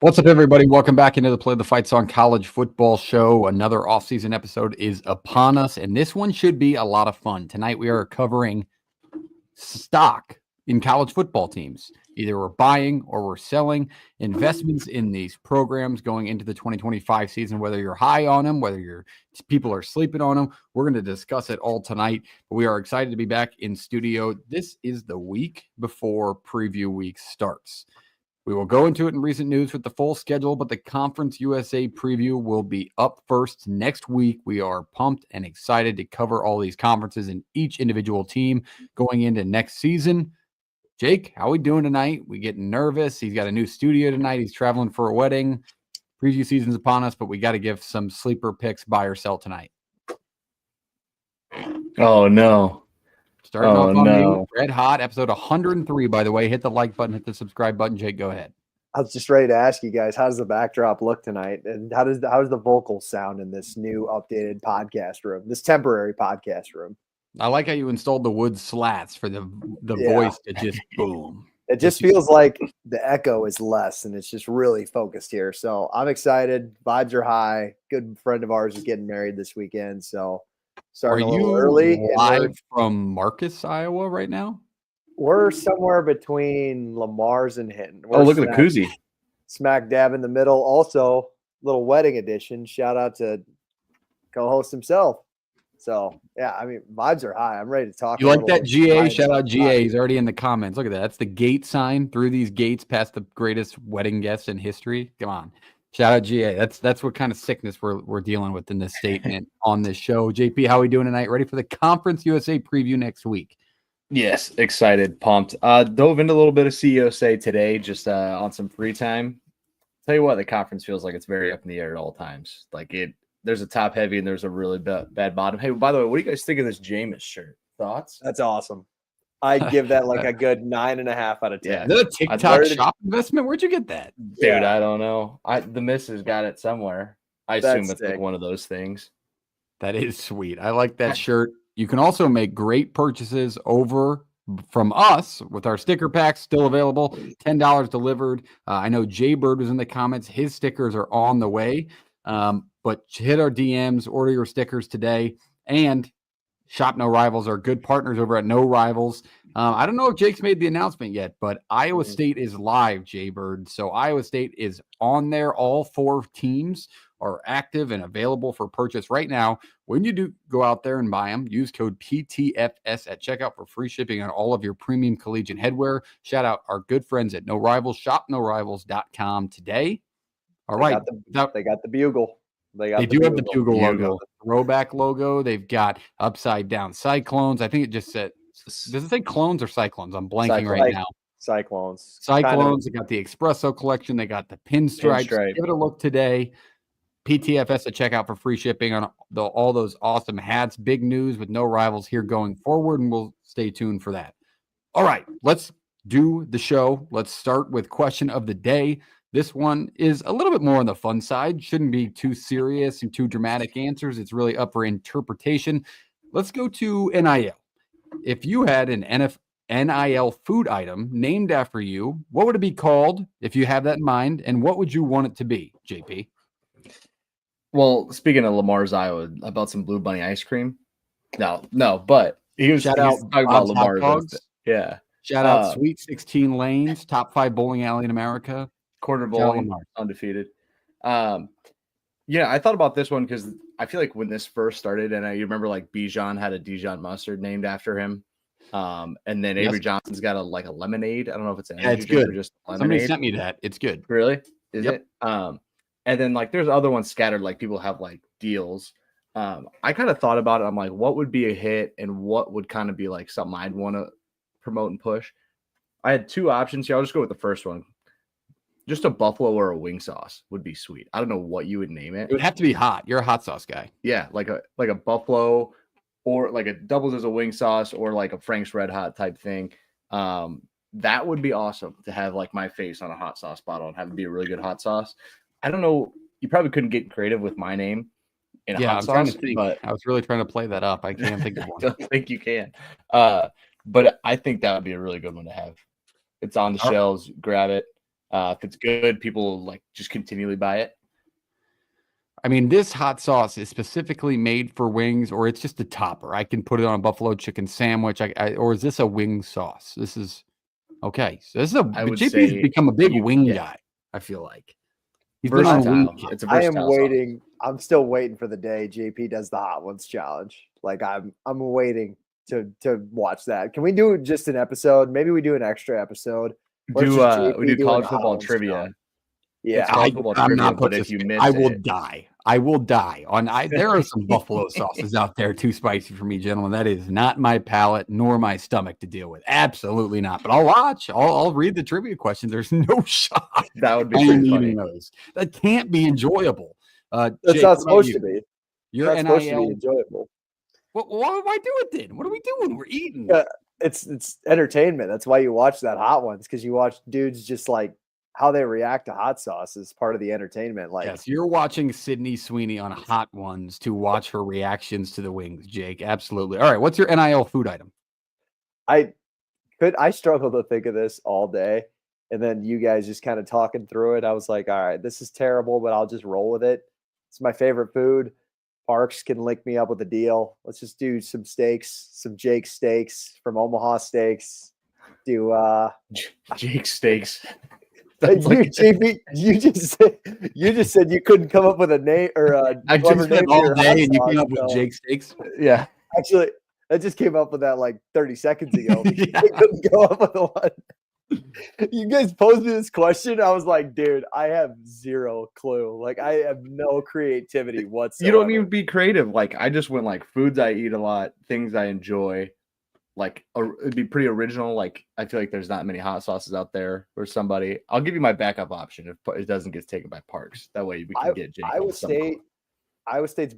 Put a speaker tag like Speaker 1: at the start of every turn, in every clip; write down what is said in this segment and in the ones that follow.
Speaker 1: What's up, everybody? Welcome back into the Play the Fight Song College Football Show. Another offseason episode is upon us, and this one should be a lot of fun. Tonight, we are covering stock in college football teams. Either we're buying or we're selling investments in these programs going into the 2025 season, whether you're high on them, whether people are sleeping on them. We're going to discuss it all tonight. But we are excited to be back in studio. This is the week before preview week starts. We will go into it in recent news with the full schedule, but the Conference USA preview will be up first next week. We are pumped and excited to cover all these conferences and each individual team going into next season. Jake, how are we doing tonight? We getting nervous. He's got a new studio tonight. He's traveling for a wedding. Preview season's upon us, but we got to give some sleeper picks, buy or sell tonight.
Speaker 2: Oh, no.
Speaker 1: Starting off on me, red hot, episode 103, by the way. Hit the like button, hit the subscribe button. Jake, go ahead.
Speaker 3: I was just ready to ask you guys, how does the backdrop look tonight? And how does the vocals sound in this new updated podcast room, this temporary podcast room?
Speaker 1: I like how you installed the wood slats for the voice to just boom.
Speaker 3: It just feels like the echo is less and it's just really focused here. So I'm excited. Vibes are high. Good friend of ours is getting married this weekend. So starting a little early.
Speaker 1: Live from Marcus, Iowa right now?
Speaker 3: We're somewhere between Lamar's and Hinton.
Speaker 2: Look at the koozie.
Speaker 3: Smack dab in the middle. Also, little wedding edition. Shout out to co-host himself. So, yeah, I mean, vibes are high. I'm ready to talk.
Speaker 1: You like that, GA? Shout out GA. He's already in the comments. Look at that. That's the gate sign through these gates past the greatest wedding guest in history. Come on. Shout out GA. That's what kind of sickness we're dealing with in this statement on this show. JP, how are we doing tonight? Ready for the Conference USA preview next week?
Speaker 2: Yes, excited, pumped. Dove into a little bit of CUSA today, just on some free time. Tell you what, the conference feels like it's very up in the air at all times. There's a top heavy and there's a really bad bottom. Hey, by the way, what do you guys think of this Jameis shirt? Thoughts?
Speaker 3: That's awesome. I'd give that like a good 9.5 out of 10.
Speaker 1: Yeah. Is that a TikTok shop investment? Where'd you get that?
Speaker 2: Dude, I don't know. The missus got it somewhere. I assume it's like one of those things.
Speaker 1: That is sweet. I like that shirt. You can also make great purchases over from us with our sticker packs still available. $10 delivered. I know Jay Bird was in the comments. His stickers are on the way. But hit our DMs, order your stickers today, and Shop No Rivals are good partners over at No Rivals. I don't know if Jake's made the announcement yet, but Iowa State is live, Jay Bird. So Iowa State is on there. All 4 teams are active and available for purchase right now. When you do go out there and buy them, use code PTFS at checkout for free shipping on all of your premium collegiate headwear. Shout out our good friends at No Rivals. Shop NoRivals.com today. All right.
Speaker 3: They got the bugle.
Speaker 1: They do have the bugle logo, the throwback logo. They've got upside down cyclones. I think it just said, does it say clones or cyclones? I'm blanking right now.
Speaker 3: Cyclones.
Speaker 1: They got the espresso collection. They got the pinstripes. Give it a look today. PTFS at checkout for free shipping on all those awesome hats. Big news with No Rivals here going forward, and we'll stay tuned for that. All right, let's do the show. Let's start with question of the day. This one is a little bit more on the fun side. Shouldn't be too serious and too dramatic answers. It's really up for interpretation. Let's go to NIL. If you had an NIL food item named after you, what would it be called if you have that in mind? And what would you want it to be, JP?
Speaker 2: Well, speaking of Lamar's Iowa, about some Blue Bunny ice cream. No, but he's talking about Lamar's. Yeah.
Speaker 1: Shout out Sweet 16 Lanes, top 5 bowling alley in America.
Speaker 2: Quarter bowling, undefeated. Yeah, I thought about this one because I feel like when this first started, and you remember like Bijan had a Dijon mustard named after him. And then Avery Johnson's got a lemonade. I don't know if it's an
Speaker 1: energy drink
Speaker 2: or just lemonade.
Speaker 1: Somebody sent me that. It's good.
Speaker 2: Really? Is it? And then like there's other ones scattered, like people have like deals. I kind of thought about it. I'm like, what would be a hit and what would kind of be like something I'd want to promote and push? I had 2 options here. I'll just go with the first one. Just a buffalo or a wing sauce would be sweet. I don't know what you would name it.
Speaker 1: It would have to be hot. You're a hot sauce guy.
Speaker 2: Yeah, like a buffalo or like a doubles as a wing sauce or like a Frank's Red Hot type thing. That would be awesome to have like my face on a hot sauce bottle and have it be a really good hot sauce. I don't know. You probably couldn't get creative with my name in a hot sauce.
Speaker 1: Trying to think. But I was really trying to play that up. I can't think of one.
Speaker 2: I don't think you can. But I think that would be a really good one to have. It's on the shelves. Grab it. If it's good, people like just continually buy it.
Speaker 1: I mean, this hot sauce is specifically made for wings, or it's just a topper. I can put it on a buffalo chicken sandwich. Or is this a wing sauce? This is okay. So this is
Speaker 2: I would
Speaker 1: JP's
Speaker 2: say
Speaker 1: become a big wing
Speaker 2: yeah.
Speaker 1: guy. I feel like he's been on a
Speaker 2: Versatile.
Speaker 1: wing kick.
Speaker 2: It's a
Speaker 3: I am
Speaker 2: versatile sauce.
Speaker 3: waiting. I'm still waiting for the day JP does the Hot Ones challenge. Like I'm waiting to watch that. Can we do just an episode? Maybe we do an extra episode. Or it's just JP
Speaker 2: We do
Speaker 3: doing
Speaker 2: college
Speaker 3: the Hot
Speaker 2: football
Speaker 3: Ones
Speaker 2: trivia.
Speaker 3: challenge. Yeah.
Speaker 2: It's college football
Speaker 1: I'm
Speaker 2: trivia,
Speaker 1: not
Speaker 2: but
Speaker 1: putting
Speaker 2: if you
Speaker 1: this-
Speaker 2: miss
Speaker 1: I will
Speaker 2: it,
Speaker 1: die. I will die. There are some buffalo sauces out there too spicy for me, gentlemen. That is not my palate nor my stomach to deal with. Absolutely not. But I'll watch. I'll read the trivia questions. There's no shot
Speaker 2: that would be
Speaker 1: I am
Speaker 2: pretty
Speaker 1: eating
Speaker 2: funny.
Speaker 1: those. That can't be enjoyable.
Speaker 3: That's
Speaker 1: Jake,
Speaker 3: not
Speaker 1: what about
Speaker 3: supposed
Speaker 1: you?
Speaker 3: to be.
Speaker 1: Your
Speaker 3: That's supposed to be
Speaker 1: NIL.
Speaker 3: enjoyable.
Speaker 1: Why do it then? What are we doing? We're eating.
Speaker 3: Yeah. It's entertainment. That's why you watch that Hot Ones, because you watch dudes just like how they react to hot sauce is part of the entertainment. Like,
Speaker 1: Yes, you're watching Sydney Sweeney on Hot Ones to watch her reactions to the wings, Jake. Absolutely. All right, what's your NIL food item?
Speaker 3: I struggle to think of this all day, and then you guys just kind of talking through it. I was like, all right, this is terrible, but I'll just roll with it. It's my favorite food. Parks can link me up with a deal. Let's just do some steaks, some Jake steaks from Omaha Steaks. Do
Speaker 2: Jake Steaks.
Speaker 3: JP, you just said you couldn't come up with a name or a
Speaker 1: I
Speaker 3: clever
Speaker 1: just
Speaker 3: name
Speaker 1: spent
Speaker 3: for
Speaker 1: all
Speaker 3: your hot
Speaker 1: day and you came
Speaker 3: sauce,
Speaker 1: up with
Speaker 3: so-
Speaker 1: Jake Steaks.
Speaker 2: Yeah.
Speaker 3: Actually, I just came up with that like 30 seconds ago.
Speaker 1: Yeah.
Speaker 3: I couldn't go up with one. You guys posed me this question. I was like, dude, I have zero clue. Like, I have no creativity whatsoever.
Speaker 2: You don't need to be creative. Like I just went like foods I eat a lot, things I enjoy. Like it'd be pretty original. Like I feel like there's not many hot sauces out there for somebody. I'll give you my backup option if it doesn't get taken by Parks. That way we can get Jake.
Speaker 3: Iowa State's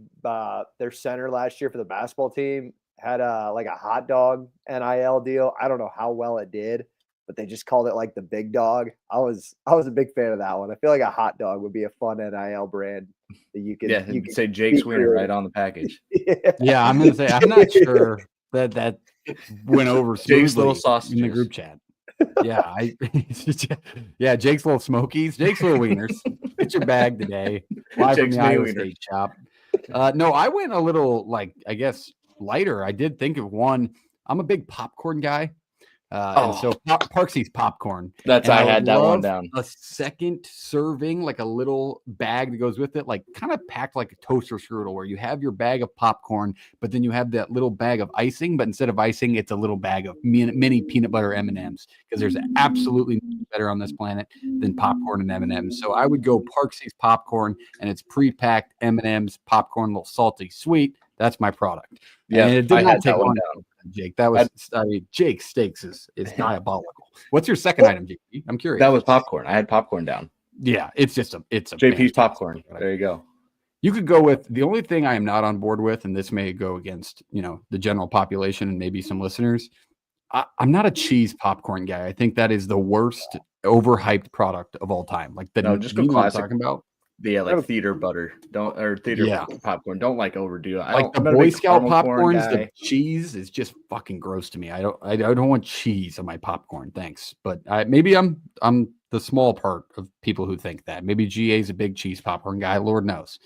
Speaker 3: their center last year for the basketball team had like a hot dog NIL deal. I don't know how well it did, but they just called it like the big dog. I was a big fan of that one. I feel like a hot dog would be a fun NIL brand that you could
Speaker 2: you could say Jake's Wiener right on the package.
Speaker 3: Yeah.
Speaker 1: I'm gonna say I'm not sure that went over
Speaker 2: Jake's
Speaker 1: smoothly
Speaker 2: little
Speaker 1: in the
Speaker 2: sausages.
Speaker 1: group chat. Yeah, Jake's little smokies, Jake's little wieners. Get your bag today. Live from
Speaker 2: Jake's
Speaker 1: the
Speaker 2: mini
Speaker 1: Iowa
Speaker 2: wieners.
Speaker 1: State shop. No, I went a little like I guess lighter. I did think of one. I'm a big popcorn guy. And so Parksy's popcorn.
Speaker 2: That's
Speaker 1: And
Speaker 2: I
Speaker 1: would
Speaker 2: had that one
Speaker 1: love
Speaker 2: down.
Speaker 1: A second serving, like a little bag that goes with it, like kind of packed like a toaster strudel, where you have your bag of popcorn, but then you have that little bag of icing. But instead of icing, it's a little bag of mini peanut butter M&Ms, because there's absolutely nothing better on this planet than popcorn and M&Ms. So I would go Parksy's popcorn, and it's pre-packed M&Ms, popcorn, a little salty, sweet. That's my product.
Speaker 2: Yeah,
Speaker 1: And it did
Speaker 2: I
Speaker 1: not
Speaker 2: had
Speaker 1: take
Speaker 2: that one
Speaker 1: long.
Speaker 2: down.
Speaker 1: Jake, that was Jake Steaks is diabolical. What's your second item, JP? I'm curious.
Speaker 2: That was popcorn. I had popcorn down.
Speaker 1: Yeah, it's a
Speaker 2: JP's
Speaker 1: fantastic
Speaker 2: popcorn.
Speaker 1: product.
Speaker 2: There you go.
Speaker 1: You could go with the only thing I am not on board with, and this may go against the general population and maybe some listeners. I'm not a cheese popcorn guy. I think that is the worst overhyped product of all time. Like
Speaker 2: Just go
Speaker 1: you know what I'm
Speaker 2: classic.
Speaker 1: talking about.
Speaker 2: Yeah, like theater butter. Theater popcorn. Don't like overdo it.
Speaker 1: Like the
Speaker 2: I'm not a
Speaker 1: Boy
Speaker 2: big
Speaker 1: Scout
Speaker 2: caramel corn
Speaker 1: popcorns, the
Speaker 2: guy.
Speaker 1: cheese is just fucking gross to me. I don't want cheese on my popcorn. Thanks, but maybe I'm the small part of people who think that. Maybe GA is a big cheese popcorn guy. Lord knows.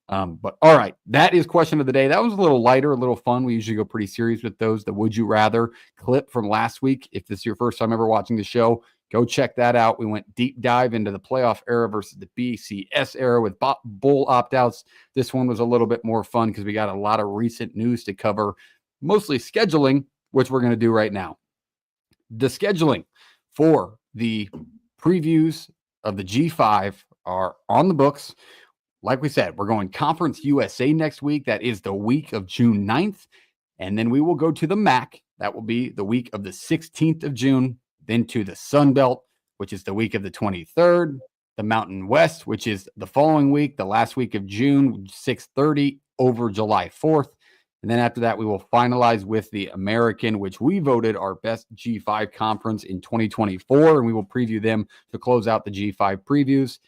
Speaker 1: But all right, that is question of the day. That was a little lighter, a little fun. We usually go pretty serious with those. The Would You Rather clip from last week. If this is your first time ever watching the show, go check that out. We went deep dive into the playoff era versus the BCS era with bowl opt-outs. This one was a little bit more fun because we got a lot of recent news to cover, mostly scheduling, which we're going to do right now. The scheduling for the previews of the G5 are on the books. Like we said, we're going Conference USA next week. That is the week of June 9th. And then we will go to the MAC. That will be the week of the 16th of June. Then to the Sun Belt, which is the week of the 23rd. The Mountain West, which is the following week, the last week of June, 6:30 over July 4th. And then after that, we will finalize with the American, which we voted our best G5 conference in 2024. And we will preview them to close out the G5 previews.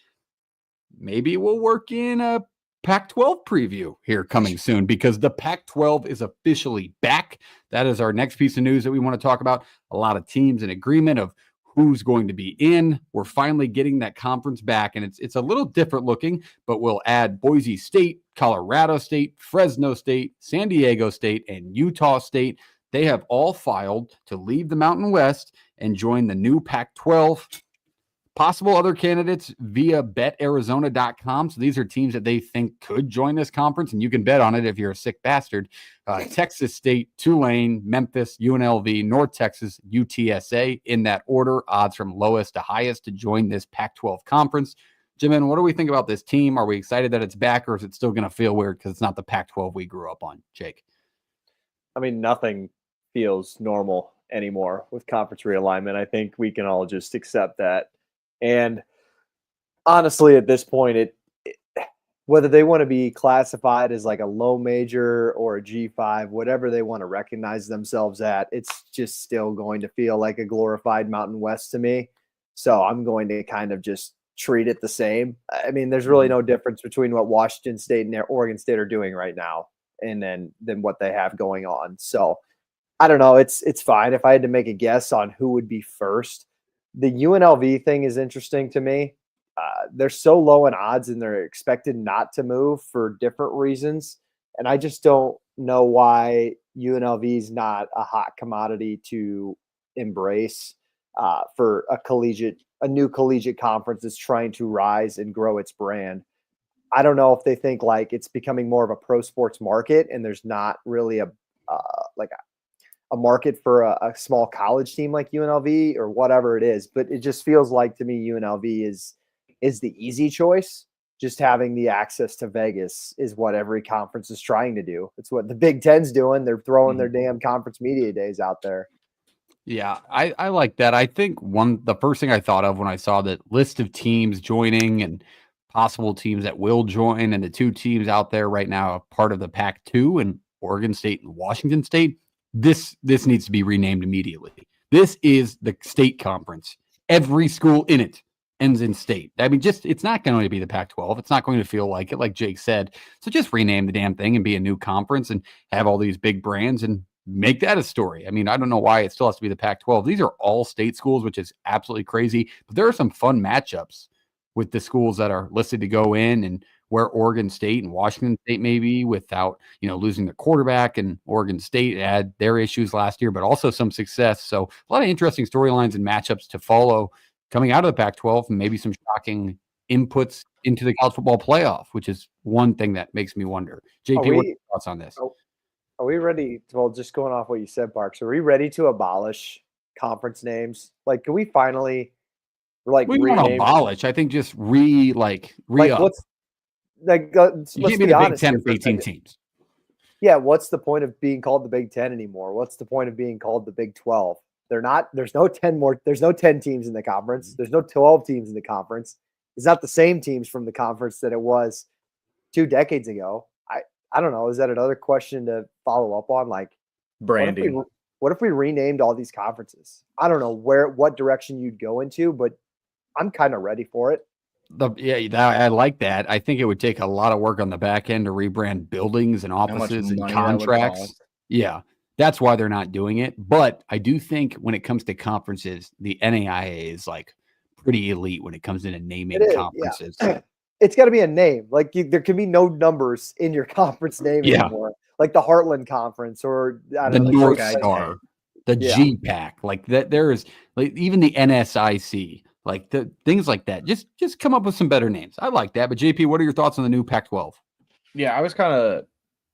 Speaker 1: Maybe we'll work in a Pac-12 preview here coming soon, because the Pac-12 is officially back. That is our next piece of news that we want to talk about. A lot of teams in agreement of who's going to be in. We're finally getting that conference back, and it's a little different looking, but we'll add Boise State, Colorado State, Fresno State, San Diego State, and Utah State. They have all filed to leave the Mountain West and join the new Pac-12. Possible other candidates via betarizona.com. So these are teams that they think could join this conference, and you can bet on it if you're a sick bastard. Texas State, Tulane, Memphis, UNLV, North Texas, UTSA in that order, odds from lowest to highest to join this Pac-12 conference. Jimin, what do we think about this team? Are we excited that it's back, or is it still going to feel weird because it's not the Pac-12 we grew up on? Jake?
Speaker 3: I mean, nothing feels normal anymore with conference realignment. I think we can all just accept that. And honestly, at this point, whether they want to be classified as like a low major or a G5, whatever they want to recognize themselves at, it's just still going to feel like a glorified Mountain West to me. So I'm going to kind of just treat it the same. I mean, there's really no difference between what Washington State and Oregon State are doing right now and then what they have going on. So I don't know. It's fine. If I had to make a guess on who would be first, the UNLV thing is interesting to me. They're so low in odds and they're expected not to move for different reasons. And I just don't know why UNLV is not a hot commodity to embrace for a new collegiate conference that's trying to rise and grow its brand. I don't know if they think like it's becoming more of a pro sports market and there's not really a market for a small college team like UNLV or whatever it is, but it just feels like to me UNLV is the easy choice. Just having the access to Vegas is what every conference is trying to do. It's what the Big Ten's doing. They're throwing their damn conference media days out there.
Speaker 1: Yeah, I like that. I think the first thing I thought of when I saw the list of teams joining and possible teams that will join, and the two teams out there right now are part of the Pac-2 and Oregon State and Washington State. This needs to be renamed immediately. This is the state conference. Every school in it ends in state. I mean, it's not going to be the Pac-12. It's not going to feel like it, like Jake said. So just rename the damn thing and be a new conference and have all these big brands and make that a story. I mean, I don't know why it still has to be the Pac-12. These are all state schools, which is absolutely crazy. But there are some fun matchups with the schools that are listed to go in, and where Oregon State and Washington State maybe without, losing their quarterback, and Oregon State had their issues last year, but also some success. So a lot of interesting storylines and matchups to follow coming out of the Pac-12, and maybe some shocking inputs into the college football playoff, which is one thing that makes me wonder. JP, what are your thoughts on this?
Speaker 3: Are we ready? Well, just going off what you said, Parks, are we ready to abolish conference names? Like, can we finally
Speaker 1: we want to abolish? I think just re-up.
Speaker 3: What's let's
Speaker 1: be
Speaker 3: be honest.
Speaker 1: Big 10 of 18 teams.
Speaker 3: Yeah, what's the point of being called the Big 10 anymore? What's the point of being called the Big 12? There's no 10 teams in the conference. There's no 12 teams in the conference. It's not the same teams from the conference that it was 2 decades ago. I don't know. Is that another question to follow up on? Like
Speaker 2: branding.
Speaker 3: What if we renamed all these conferences? I don't know what direction you'd go into, but I'm kind of ready for it.
Speaker 1: I like that. I think it would take a lot of work on the back end to rebrand buildings and offices and contracts. Yeah, that's why they're not doing it. But I do think when it comes to conferences, the NAIA is like pretty elite when it comes to naming conferences.
Speaker 3: Yeah. It's got to be a name. Like there can be no numbers in your conference name anymore. Like the Heartland Conference or
Speaker 1: the North Star, the GPAC. Like that, there is like even the NSIC. Like the things like that. Just come up with some better names. I like that. But JP, what are your thoughts on the new Pac-12?
Speaker 2: Yeah, I was kind of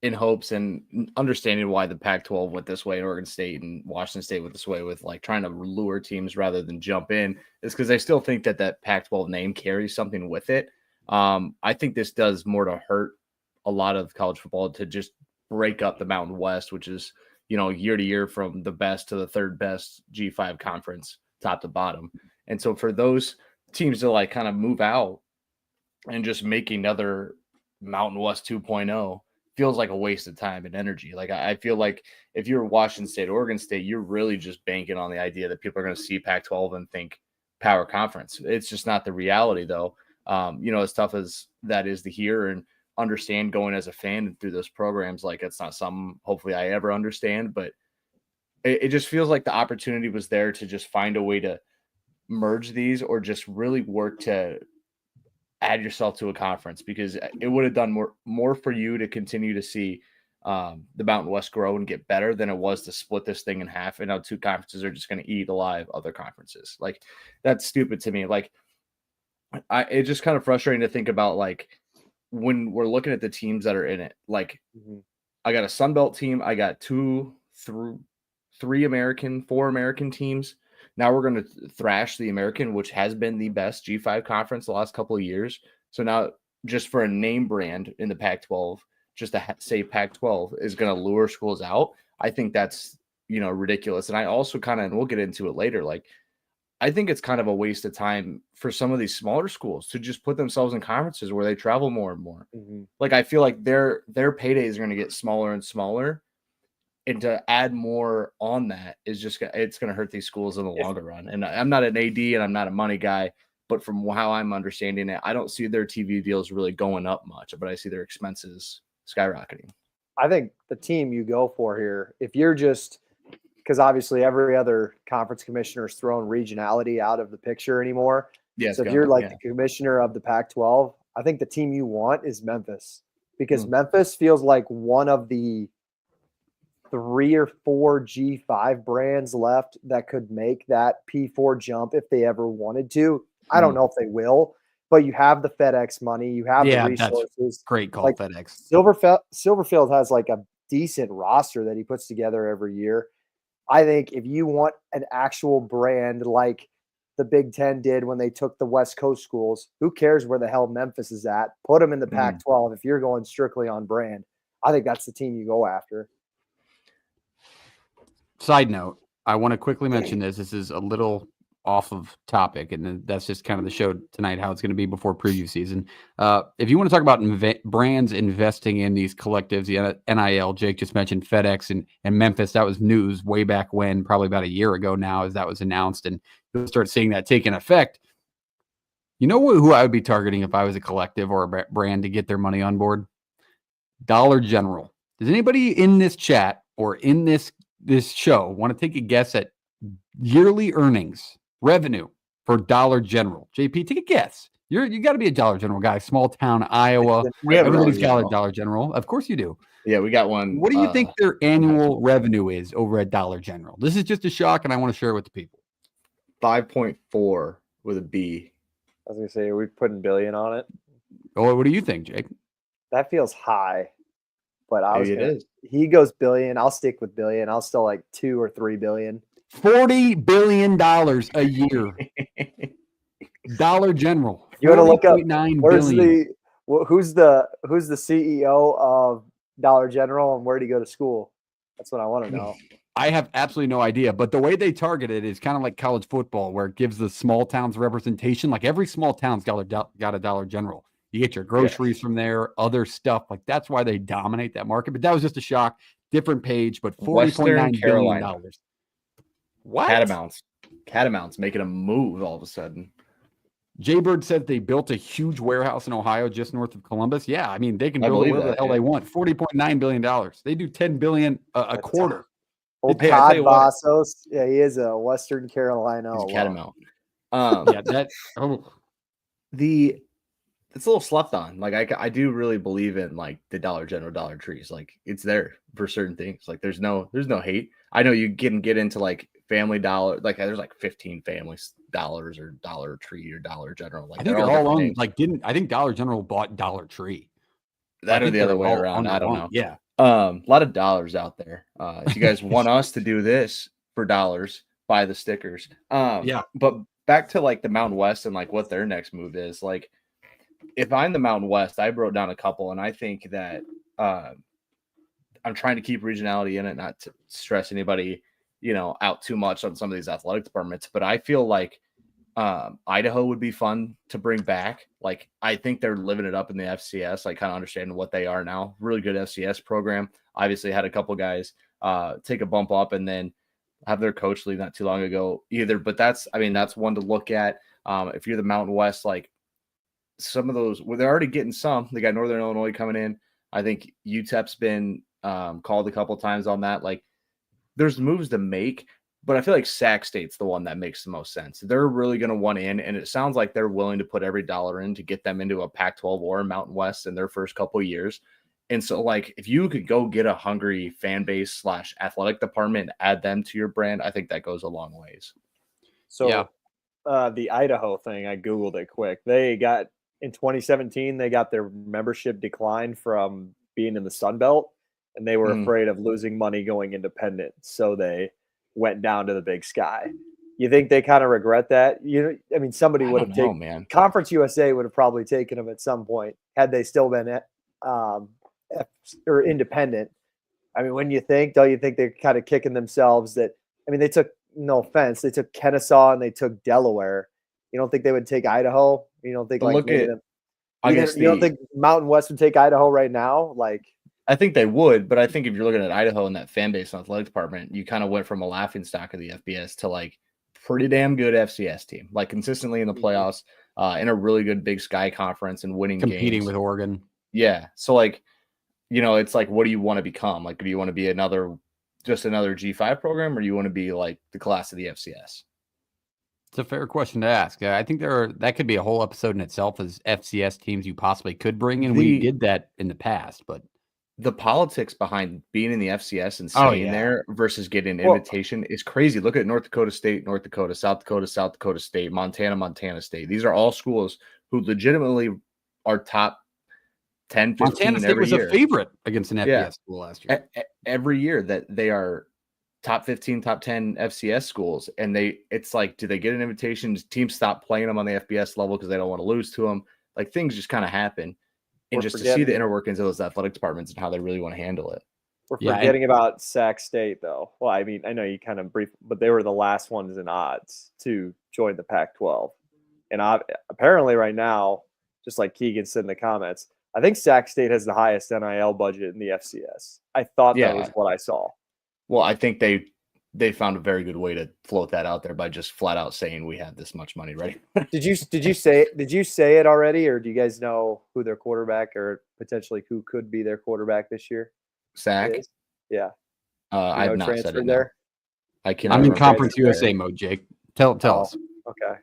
Speaker 2: in hopes and understanding why the Pac-12 went this way, and Oregon State and Washington State went this way with like trying to lure teams rather than jump in, is because I still think that Pac-12 name carries something with it. I think this does more to hurt a lot of college football to just break up the Mountain West, which is, year to year from the best to the third best G5 conference, top to bottom. And so for those teams to like kind of move out and just make another Mountain West 2.0 feels like a waste of time and energy. Like I feel like if you're Washington State, Oregon State, you're really just banking on the idea that people are going to see Pac-12 and think power conference. It's just not the reality though. As tough as that is to hear and understand going as a fan through those programs, like it's not something hopefully I ever understand, but it just feels like the opportunity was there to just find a way to merge these or just really work to add yourself to a conference, because it would have done more for you to continue to see the Mountain West grow and get better than it was to split this thing in half. And now two conferences are just going to eat alive other conferences. Like, that's stupid to me. Like, it's just kind of frustrating to think about, like, when we're looking at the teams that are in it. Like, I got a Sun Belt team, I got 4 American teams. Now we're going to thrash the American, which has been the best G5 conference the last couple of years. So now, just for a name brand in the Pac-12, just to say Pac-12 is going to lure schools out, I think that's, ridiculous. And I also and we'll get into it later, like, I think it's kind of a waste of time for some of these smaller schools to just put themselves in conferences where they travel more and more. Like, I feel like their paydays are going to get smaller and smaller. And to add more on that is it's going to hurt these schools in the longer run. And I'm not an AD and I'm not a money guy, but from how I'm understanding it, I don't see their TV deals really going up much, but I see their expenses skyrocketing.
Speaker 3: I think the team you go for here, if you're just, because obviously every other conference commissioner is throwing regionality out of the picture anymore.
Speaker 2: Yeah.
Speaker 3: So if you're the commissioner of the Pac-12, I think the team you want is Memphis, because Memphis feels like one of the 3 or 4 G5 brands left that could make that P4 jump if they ever wanted to. I don't know if they will, but you have the FedEx money, you have the resources.
Speaker 1: Great call,
Speaker 3: like,
Speaker 1: FedEx.
Speaker 3: Silverfield has like a decent roster that he puts together every year. I think if you want an actual brand like the Big Ten did when they took the West Coast schools, who cares where the hell Memphis is at? Put them in the Pac-12 if you're going strictly on brand. I think that's the team you go after. Side
Speaker 1: note, I want to quickly mention this. This is a little off of topic, and that's just kind of the show tonight, how it's going to be before preview season. If you want to talk about brands investing in these collectives, the NIL, Jake just mentioned FedEx and Memphis. That was news way back when, probably about a year ago now, as that was announced, and you'll start seeing that taking effect. You know who I would be targeting if I was a collective or a brand to get their money on board? Dollar General. Does anybody in this chat or in this show want to take a guess at yearly earnings, revenue for Dollar General? JP, take a guess. You got to be a Dollar General guy. Small town Iowa. Everybody's got a Dollar General. Of course you do.
Speaker 2: Yeah, we got one.
Speaker 1: What do you think their annual revenue is over at Dollar General? This is just a shock, and I want to share it with the people.
Speaker 2: 5.4 with a B.
Speaker 3: I was gonna say, are we putting billion on it?
Speaker 1: Oh, what do you think, Jake?
Speaker 3: That feels high, but he goes billion. I'll stick with billion. I'll still like 2 or 3 billion.
Speaker 1: $40 billion a year. Dollar General.
Speaker 3: You want to look up who's the CEO of Dollar General and where did he go to school? That's what I want to know.
Speaker 1: I have absolutely no idea, but the way they target it is kind of like college football, where it gives the small towns representation. Like, every small town's got a Dollar General. You get your groceries from there, other stuff. Like, that's why they dominate that market. But that was just a shock. Different page, but $40.9 billion. What?
Speaker 2: Catamounts making a move all of a sudden.
Speaker 1: Jaybird said they built a huge warehouse in Ohio just north of Columbus. Yeah, I mean, they can build it wherever the hell they want. $40.9 billion. They do $10 billion a quarter.
Speaker 3: Old Todd Vassos. Yeah, he is a Western Carolina.
Speaker 2: He's Catamount. It's a little slept on. Like, I do really believe in, like, the Dollar General, Dollar Trees. Like, it's there for certain things. Like, there's no hate. I know you can get into, like, Family Dollar. Like, there's like 15 Family Dollars or Dollar Tree or Dollar General. Like,
Speaker 1: I think they're all on. Like, I think Dollar General bought Dollar Tree.
Speaker 2: That or the other way around. I don't know.
Speaker 1: Yeah.
Speaker 2: A lot of dollars out there. If you guys want us to do this for dollars, buy the stickers.
Speaker 1: Yeah.
Speaker 2: But back to, like, the Mountain West and, like, what their next move is. Like, if I'm the Mountain West, I wrote down a couple, and I think that I'm trying to keep regionality in it, not to stress anybody, out too much on some of these athletic departments. But I feel like Idaho would be fun to bring back. Like, I think they're living it up in the FCS, like, kind of understanding what they are now. Really good FCS program. Obviously had a couple guys take a bump up and then have their coach leave not too long ago either. But that's one to look at. If you're the Mountain West, like, some of those, they're already getting some. They got Northern Illinois coming in. I think UTEP's been called a couple times on that. Like, there's moves to make. But I feel like Sac State's the one that makes the most sense. They're really going to want in, and it sounds like they're willing to put every dollar in to get them into a Pac-12 or a Mountain West in their first couple of years. And so, like, if you could go get a hungry fan base / athletic department and add them to your brand, I think that goes a long ways.
Speaker 3: So
Speaker 1: Yeah.
Speaker 3: The Idaho thing, I Googled it quick. They got in 2017, they got their membership declined from being in the Sun Belt, and they were afraid of losing money going independent. So they went down to the Big Sky. You think they kind of regret that? I mean, somebody would have taken,
Speaker 2: man.
Speaker 3: Conference USA would have probably taken them at some point had they still been or independent. I mean, don't you think they're kind of kicking themselves that, I mean, they took, no offense, they took Kennesaw and they took Delaware. You don't think they would take Idaho? You don't think you don't think Mountain West would take Idaho right now? Like,
Speaker 2: I think they would, but I think if you're looking at Idaho and that fan base and athletic department, you kind of went from a laughing stock of the FBS to like pretty damn good FCS team, like consistently in the playoffs, in a really good Big Sky conference and winning
Speaker 1: Competing
Speaker 2: games.
Speaker 1: with Oregon.
Speaker 2: Yeah. So like, it's like, what do you want to become? Like, do you want to be just another G5 program, or do you want to be like the class of the FCS?
Speaker 1: It's a fair question to ask. I think that could be a whole episode in itself as FCS teams you possibly could bring in. We did that in the past, but
Speaker 2: the politics behind being in the FCS and staying there versus getting an invitation is crazy. Look at North Dakota State, North Dakota, South Dakota State, Montana State. These are all schools who legitimately are top 10, 15
Speaker 1: Montana State
Speaker 2: every
Speaker 1: was
Speaker 2: year.
Speaker 1: A favorite against an FBS school last year.
Speaker 2: Every year that they are top 15, top 10 FCS schools, and it's like, do they get an invitation? Teams stop playing them on the FBS level because they don't want to lose to them. Like, things just kind of happen. And just to see the inner workings of those athletic departments and how they really want to handle it.
Speaker 3: We're forgetting about Sac State, though. Well, I mean, I know you kind of brief, but they were the last ones in odds to join the Pac-12. And apparently right now, just like Keegan said in the comments, I think Sac State has the highest NIL budget in the FCS. I thought that was what I saw.
Speaker 2: Well, I think they found a very good way to float that out there by just flat out saying we have this much money ready.
Speaker 3: Did you say it already, or do you guys know who their quarterback or potentially who could be their quarterback this year?
Speaker 2: Sac?
Speaker 3: Yeah.
Speaker 2: I've not said it
Speaker 3: there.
Speaker 1: I'm in Conference USA mode, Jake. Tell us.
Speaker 3: Okay.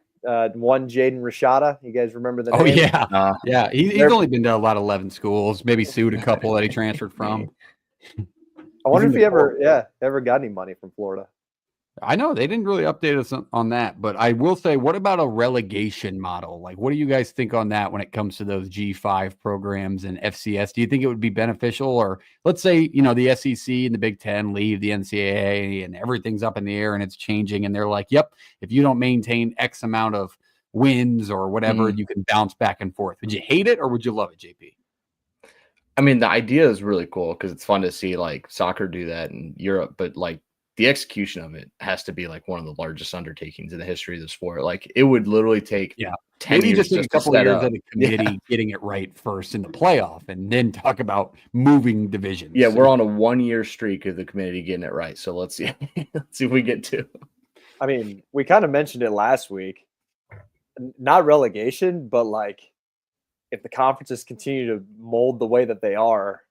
Speaker 3: One Jaden Rashada. You guys remember the name?
Speaker 1: Oh yeah. Yeah. He's only been to about 11 schools, maybe sued a couple that he transferred from.
Speaker 3: I wonder if he ever got any money from Florida.
Speaker 1: I know they didn't really update us on that, but I will say, what about a relegation model? Like, what do you guys think on that when it comes to those G5 programs and FCS? Do you think it would be beneficial? Or let's say, the SEC and the Big Ten leave the NCAA and everything's up in the air and it's changing. And they're like, yep, if you don't maintain X amount of wins or whatever, you can bounce back and forth. Would you hate it or would you love it, JP?
Speaker 2: I mean, the idea is really cool because it's fun to see like soccer do that in Europe, but like the execution of it has to be like one of the largest undertakings in the history of the sport. Like, it would literally take 10
Speaker 1: Maybe
Speaker 2: years
Speaker 1: just a couple of years of the committee
Speaker 2: Yeah.
Speaker 1: getting it right first in the playoff, and then talk about moving divisions.
Speaker 2: Yeah, we're on a 1-year streak of the committee getting it right. So let's see. Let's see if we get to.
Speaker 3: I mean, we kind of mentioned it last week. Not relegation, but like if the conferences continue to mold the way that they are,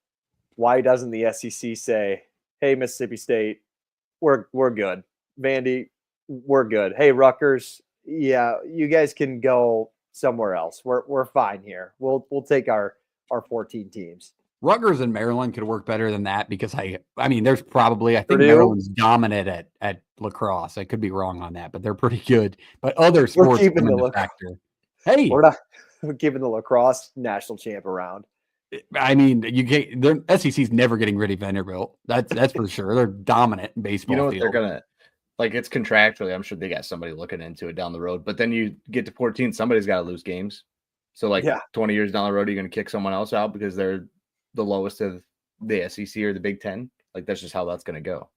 Speaker 3: why doesn't the SEC say, "Hey, Mississippi State, we're good. Vandy, we're good. Hey, Rutgers, yeah, you guys can go somewhere else. We're fine here. We'll take our 14 teams."
Speaker 1: Rutgers and Maryland could work better than that because I mean, there's probably, I think
Speaker 3: Purdue?
Speaker 1: Maryland's dominant at lacrosse. I could be wrong on that, but they're pretty good. But other sports
Speaker 3: keeping
Speaker 1: come
Speaker 3: the
Speaker 1: into factor. Hey,
Speaker 3: We're not giving the lacrosse national champ around.
Speaker 1: I mean, their SEC's never getting rid of Vanderbilt. That's for sure. They're dominant in baseball.
Speaker 2: You know what
Speaker 1: field.
Speaker 2: they're gonna like? It's contractually. I'm sure they got somebody looking into it down the road. But then you get to 14, somebody's got to lose games. So 20 years down the road, are you going to kick someone else out because they're the lowest of the SEC or the Big Ten? Like, that's just how that's going to go.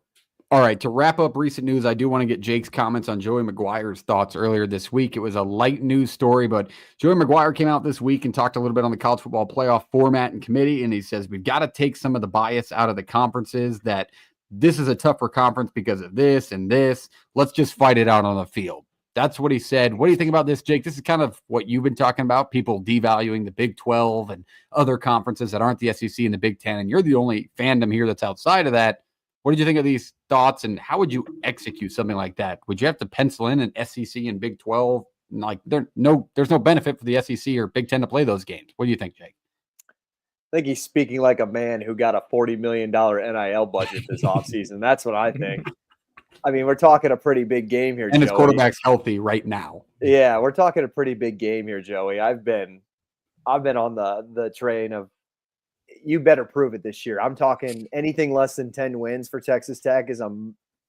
Speaker 1: All right, to wrap up recent news, I do want to get Jake's comments on Joey McGuire's thoughts earlier this week. It was a light news story, but Joey McGuire came out this week and talked a little bit on the college football playoff format and committee, and he says we've got to take some of the bias out of the conferences, that this is a tougher conference because of this and this. Let's just fight it out on the field. That's what he said. What do you think about this, Jake? This is kind of what you've been talking about, people devaluing the Big 12 and other conferences that aren't the SEC and the Big 10, and you're the only fandom here that's outside of that. What did you think of these thoughts, and how would you execute something like that? Would you have to pencil in an SEC and Big 12? Like, there's no benefit for the SEC or Big 10 to play those games. What do you think, Jake?
Speaker 3: I think he's speaking like a man who got a $40 million NIL budget this offseason. That's what I think. I mean, we're talking a pretty big game here,
Speaker 1: And his
Speaker 3: Joey.
Speaker 1: quarterback's healthy right now.
Speaker 3: Yeah, we're talking a pretty big game here, Joey. I've been on the train of you better prove it this year. I'm talking anything less than 10 wins for Texas Tech is a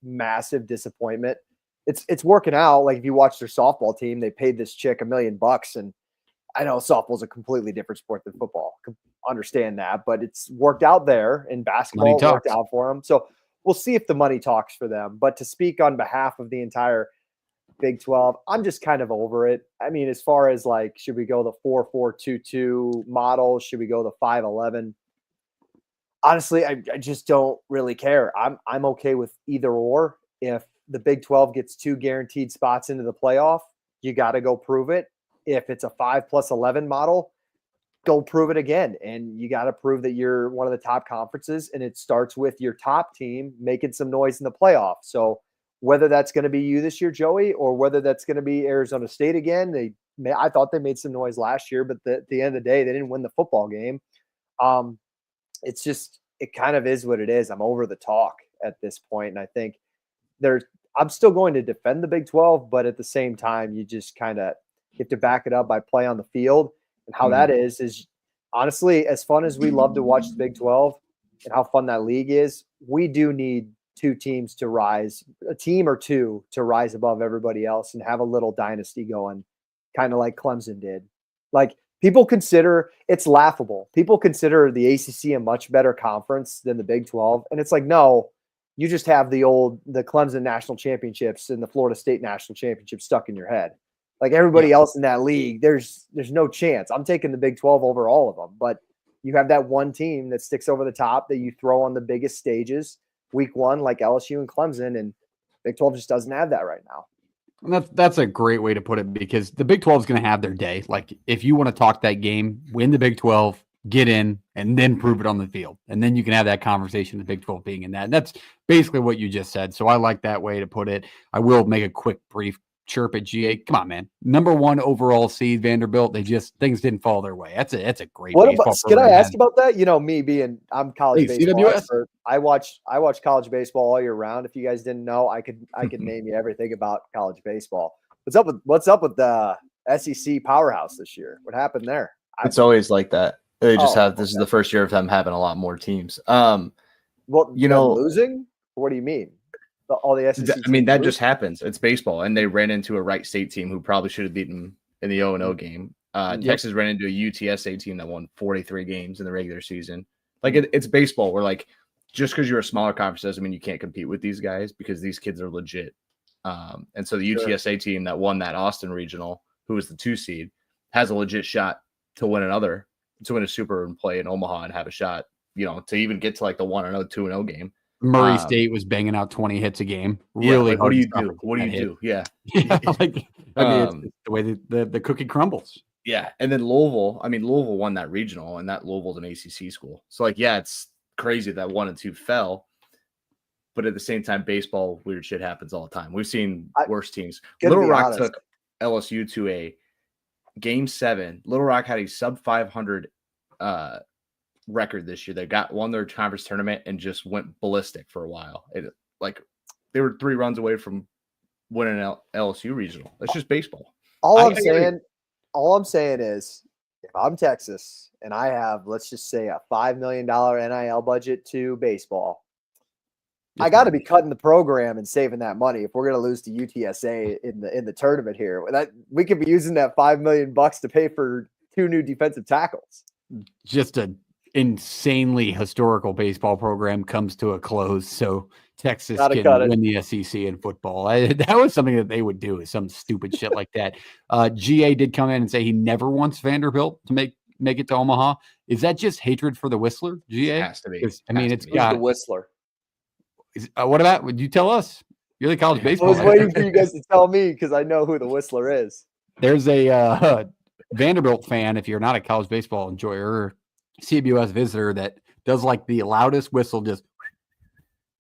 Speaker 3: massive disappointment. It's working out. Like if you watch their softball team, they paid this chick $1 million, and I know softball's a completely different sport than football. Understand that, but it's worked out there in basketball. It worked out for them. So we'll see if the money talks for them. But to speak on behalf of the entire Big 12, I'm just kind of over it. I mean, as far as like, should we go the 4-4-2-2 model? Should we go the 5-11? Honestly, I just don't really care. I'm okay with either or. If the Big 12 gets 2 guaranteed spots into the playoff, you got to go prove it. If it's a 5+11 model, go prove it again. And you got to prove that you're one of the top conferences, and it starts with your top team making some noise in the playoff. So whether that's going to be you this year, Joey, or whether that's going to be Arizona State again, I thought they made some noise last year, but at the end of the day, they didn't win the football game. It's just, it kind of is what it is. I'm over the talk at this point. And I think I'm still going to defend the Big 12, but at the same time, you just kind of have to back it up by play on the field. And how that is honestly, as fun as we love to watch the Big 12 and how fun that league is, we do need 2 teams to rise, a team or 2 to rise above everybody else and have a little dynasty going, kind of like Clemson did. Like, people consider it's laughable. People consider the ACC a much better conference than the Big 12. And it's like, no, you just have the Clemson national championships and the Florida State national championship stuck in your head. Like everybody else in that league, there's no chance. I'm taking the Big 12 over all of them. But you have that one team that sticks over the top that you throw on the biggest stages week 1, like LSU and Clemson, and Big 12 just doesn't have that right now.
Speaker 1: And that's a great way to put it, because the Big 12 is going to have their day. Like if you want to talk that game, win the Big 12, get in, and then prove it on the field. And then you can have that conversation, the Big 12 being in that. And that's basically what you just said. So I like that way to put it. I will make a quick, brief chirp at GA. Come on, man. Number 1 overall seed, Vanderbilt. Things didn't fall their way. That's a great baseball
Speaker 3: program. Can I ask about that? You know, me being I'm college baseball expert. I watch college baseball all year round. If you guys didn't know, I could name you everything about college baseball. What's up with the SEC powerhouse this year? What happened there?
Speaker 2: It's always like that. They just this is the first year of them having a lot more teams.
Speaker 3: Well, losing? What do you mean? All the SEC
Speaker 2: I mean, that just happens. It's baseball, and they ran into a Wright State team who probably should have beaten them in the 0-0 game. Texas ran into a UTSA team that won 43 games in the regular season. Like it's baseball. Where like just because you're a smaller conference doesn't mean you can't compete with these guys, because these kids are legit. And so the UTSA team that won that Austin regional, who was the 2 seed, has a legit shot to win a super and play in Omaha and have a shot, to even get to like the 1-0, 2-0 game.
Speaker 1: Murray State was banging out 20 hits a game. Really,
Speaker 2: what do you do? What do you do? Yeah,
Speaker 1: like I mean, it's the way the cookie crumbles.
Speaker 2: Yeah, and then Louisville won that regional, and that Louisville's an ACC school. So like, yeah, it's crazy that 1 and 2 fell, but at the same time, baseball, weird shit happens all the time. We've seen worse teams. Little Rock took LSU to a Game 7. Little Rock had a sub 500 record this year. They won their conference tournament and just went ballistic for a while. They were 3 runs away from winning an LSU regional. That's just baseball.
Speaker 3: All I'm saying is, if I'm Texas and I have, let's just say, a $5 million NIL budget to baseball, I got to be cutting the program and saving that money if we're going to lose to UTSA in the tournament here. We could be using that $5 million to pay for 2 new defensive tackles.
Speaker 1: Just a insanely historical baseball program comes to a close, so Texas can win the SEC in football. That was something that they would do, is some stupid shit like that. GA did come in and say he never wants Vanderbilt to make it to Omaha. Is that just hatred for the Whistler, GA?
Speaker 2: It has to be.
Speaker 1: I mean, it's
Speaker 3: got the Whistler.
Speaker 1: What about? Would you tell us? You're the college baseball.
Speaker 3: I was waiting for you guys to tell me, because I know who the Whistler is.
Speaker 1: There's a Vanderbilt fan, if you're not a college baseball enjoyer, CBS visitor, that does like the loudest whistle, just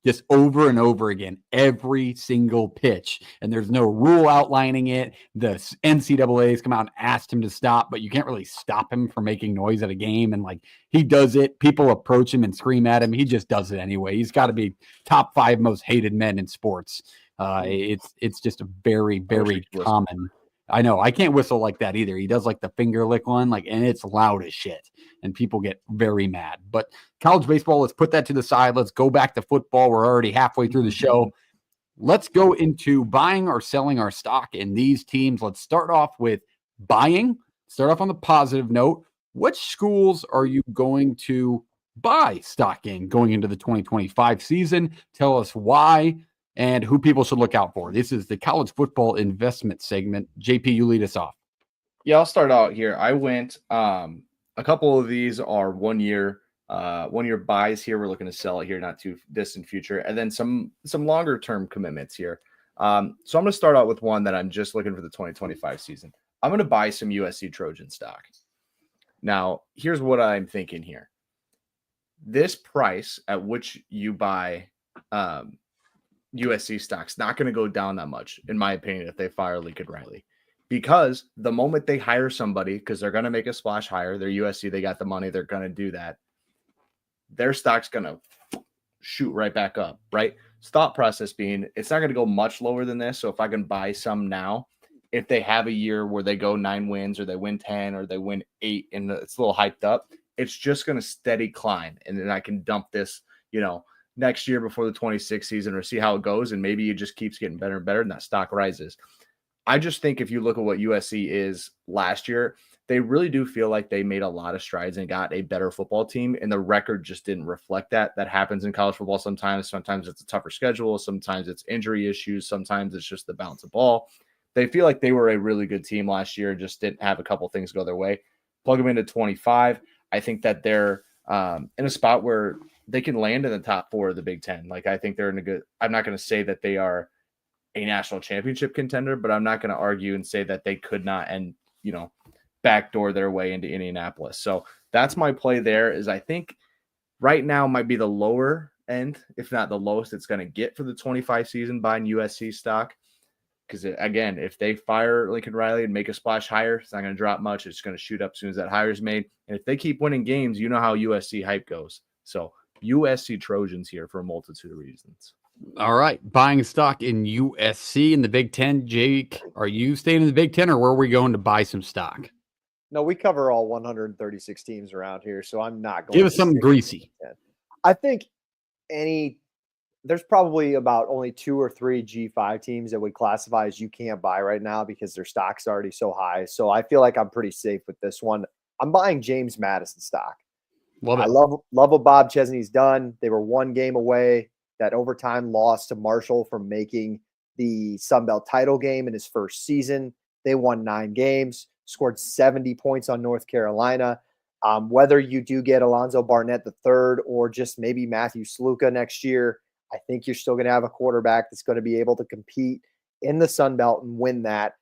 Speaker 1: just over and over again, every single pitch. And there's no rule outlining it. The NCAA's come out and asked him to stop, but you can't really stop him from making noise at a game. And like, he does it. People approach him and scream at him. He just does it anyway. He's got to be top 5 most hated men in sports. It's just a very, very common. I know I can't whistle like that either. He does like the finger lick one, like, and it's loud as shit, and people get very mad. But college baseball, let's put that to the side. Let's go back to football. We're already halfway through the show. Let's go into buying or selling our stock in these teams. Let's start off with buying. Start off on the positive note. Which schools are you going to buy stock in going into the 2025 season? Tell us why and who people should look out for. This is the college football investment segment. JP, you lead us off.
Speaker 2: Yeah, I'll start out here. I went a couple of these are 1 year buys here. We're looking to sell it here, not too distant future, and then some longer term commitments here. So I'm going to start out with one that I'm just looking for the 2025 season. I'm going to buy some USC Trojan stock. Now, here's what I'm thinking here. This price at which you buy USC stock's not going to go down that much, in my opinion, if they fire Lincoln Riley, because the moment they hire somebody, because they're going to make a splash hire, they're USC, they got the money, they're going to do that. Their stock's going to shoot right back up, right? Thought process being, it's not going to go much lower than this. So if I can buy some now, if they have a year where they go 9 wins or they win 10 or they win 8 and it's a little hyped up, it's just going to steady climb. And then I can dump this, next year before the 26th season or see how it goes. And maybe it just keeps getting better and better and that stock rises. I just think if you look at what USC is last year, they really do feel like they made a lot of strides and got a better football team. And the record just didn't reflect that. That happens in college football sometimes. Sometimes it's a tougher schedule. Sometimes it's injury issues. Sometimes it's just the bounce of ball. They feel like they were a really good team last year and just didn't have a couple things go their way. Plug them into 25. I think that they're in a spot where they can land in the top 4 of the Big Ten. Like, I think they're in a good, I'm not going to say that they are a national championship contender, but I'm not going to argue and say that they could not and, backdoor their way into Indianapolis. So that's my play there. Is I think right now might be the lower end, if not the lowest it's going to get for the 25 season buying USC stock. Because again, if they fire Lincoln Riley and make a splash hire, it's not going to drop much. It's going to shoot up as soon as that hire is made. And if they keep winning games, you know how USC hype goes. So USC Trojans here for a multitude of reasons.
Speaker 1: All right. Buying stock in USC in the Big Ten. Jake, are you staying in the Big Ten or where are we going to buy some stock?
Speaker 3: No, we cover all 136 teams around here, so I'm not going
Speaker 1: Give us something greasy.
Speaker 3: I think there's probably about only 2 or 3 G5 teams that would classify as you can't buy right now because their stock's already so high. So I feel like I'm pretty safe with this one. I'm buying James Madison stock. I love what Bob Chesney's done. They were 1 game away. That overtime loss to Marshall from making the Sun Belt title game in his first season. They won 9 games, scored 70 points on North Carolina. Whether you do get Alonzo Barnett III or just maybe Matthew Sluka next year, I think you're still going to have a quarterback that's going to be able to compete in the Sun Belt and win that.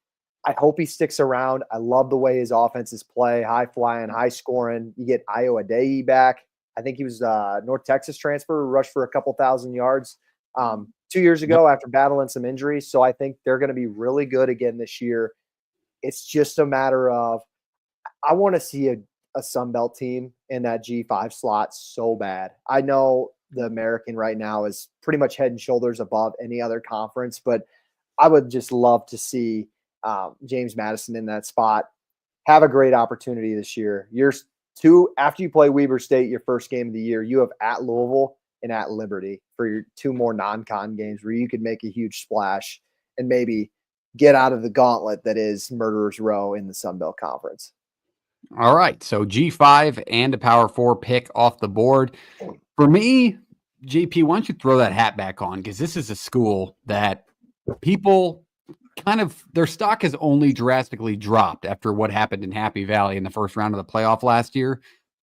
Speaker 3: I hope he sticks around. I love the way his offenses play, high flying, high scoring. You get Io Adeye back. I think he was North Texas transfer, rushed for a couple thousand yards 2 years ago after battling some injuries. So I think they're going to be really good again this year. It's just a matter of I want to see a Sun Belt team in that G5 slot so bad. I know the American right now is pretty much head and shoulders above any other conference, but I would just love to see James Madison in that spot. Have a great opportunity this year. Years 2 after you play Weber State, your first game of the year, you have at Louisville and at Liberty for your 2 more non-con games where you could make a huge splash and maybe get out of the gauntlet that is Murderers Row in the Sun Belt Conference.
Speaker 1: All right. So G5 and a Power 4 pick off the board. For me, JP, why don't you throw that hat back on? Because this is a school that people their stock has only drastically dropped after what happened in Happy Valley in the first round of the playoff last year.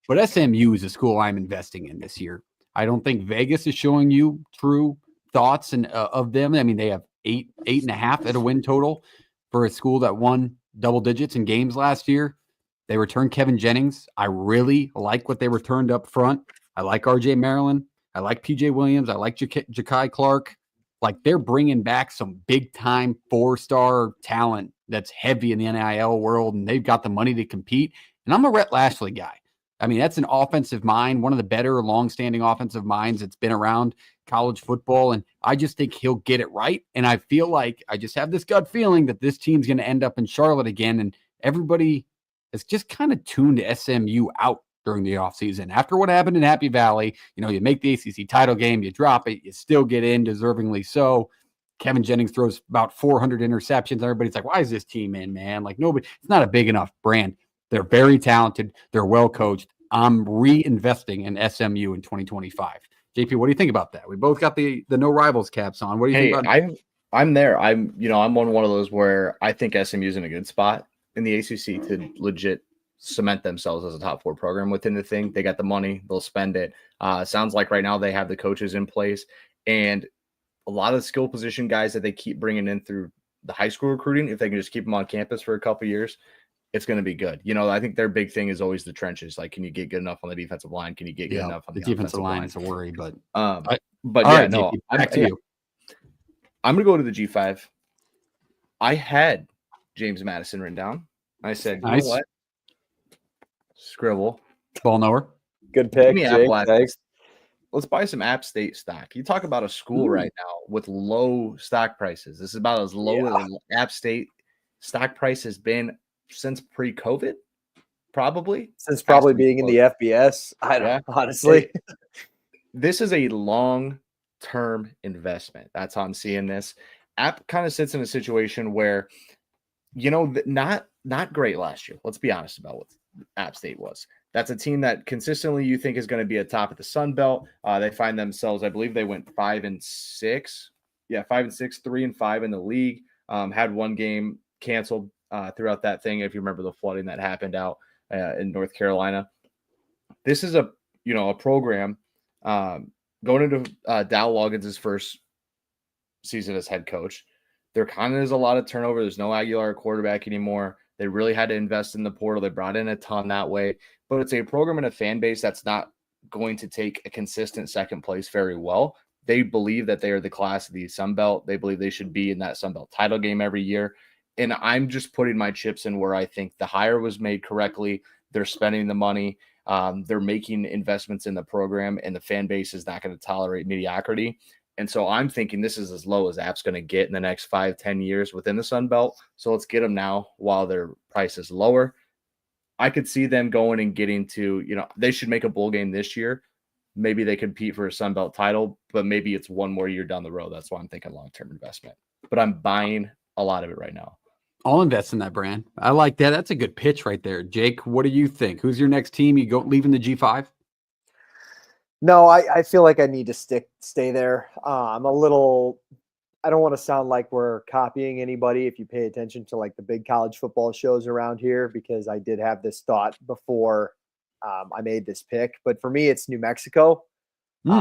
Speaker 1: But SMU is a school I'm investing in this year. I don't think Vegas is showing you true thoughts of them. I mean, they have 8.5 at a win total for a school that won double digits in games last year. They returned Kevin Jennings. I really like what they returned up front. I like RJ Maryland. I like PJ Williams. I like Ja'Kai Clark. Like they're bringing back some big time 4-star talent that's heavy in the NIL world, and they've got the money to compete. And I'm a Rhett Lashlee guy. I mean, that's an offensive mind, one of the better long-standing offensive minds that's been around college football. And I just think he'll get it right. And I feel like I just have this gut feeling that this team's going to end up in Charlotte again. And everybody has just kind of tuned SMU out during the offseason. After what happened in Happy Valley, you make the ACC title game, you drop it, you still get in, deservingly so. Kevin Jennings throws about 400 interceptions. Everybody's like, why is this team in, man? Like nobody, it's not a big enough brand. They're very talented. They're well coached. I'm reinvesting in SMU in 2025. JP, what do you think about that? We both got the no rivals caps on. What do you think about
Speaker 2: I'm there. I'm on one of those where I think SMU's in a good spot in the ACC to legit cement themselves as a top 4 program within the thing. They got the money, they'll spend it. Sounds like right now they have the coaches in place and a lot of skill position guys that they keep bringing in through the high school recruiting. If they can just keep them on campus for a couple of years, it's going to be good. I think their big thing is always the trenches. Like, can you get good enough on the defensive line? Can you get good enough on the
Speaker 1: defensive line? Is a worry, but
Speaker 2: yeah,
Speaker 1: right,
Speaker 2: no.
Speaker 1: Back to you.
Speaker 2: I'm going to go to the G5. I had James Madison written down. I said, you know what? Scribble.
Speaker 1: Ball knower.
Speaker 3: Good pick, Jake. Thanks.
Speaker 2: Let's buy some App State stock. You talk about a school right now with low stock prices. This is about as low as App State stock price has been since pre-COVID, probably.
Speaker 3: Since probably being in the FBS. I don't honestly.
Speaker 2: This is a long-term investment. That's how I'm seeing this. App kind of sits in a situation where, not great last year. Let's be honest about what App State was. That's a team that consistently you think is going to be atop of the Sun Belt. They find themselves, I believe they went 5-6. Yeah, 5-6, 3-5 in the league. Had one game canceled throughout that thing. If you remember the flooding that happened out in North Carolina. This is a program going into Dow Loggins' first season as head coach. There kind of is a lot of turnover. There's no Aguilar quarterback anymore. They really had to invest in the portal. They brought in a ton that way. But it's a program and a fan base that's not going to take a consistent second place very well. They believe that they are the class of the Sun Belt. They believe they should be in that Sun Belt title game every year. And I'm just putting my chips in where I think the hire was made correctly. They're spending the money. They're making investments in the program, and the fan base is not going to tolerate mediocrity. And so I'm thinking this is as low as App's going to get in the next 5-10 years within the Sun Belt. So let's get them now while their price is lower. I could see them going and getting to, they should make a bowl game this year. Maybe they compete for a Sun Belt title, but maybe it's one more year down the road. That's why I'm thinking long-term investment. But I'm buying a lot of it right now.
Speaker 1: I'll invest in that brand. I like that. That's a good pitch right there. Jake, what do you think? Who's your next team? You go leaving the G5?
Speaker 3: No, I feel like I need to stay there. I don't want to sound like we're copying anybody if you pay attention to like the big college football shows around here, because I did have this thought before I made this pick. But for me, it's New Mexico. We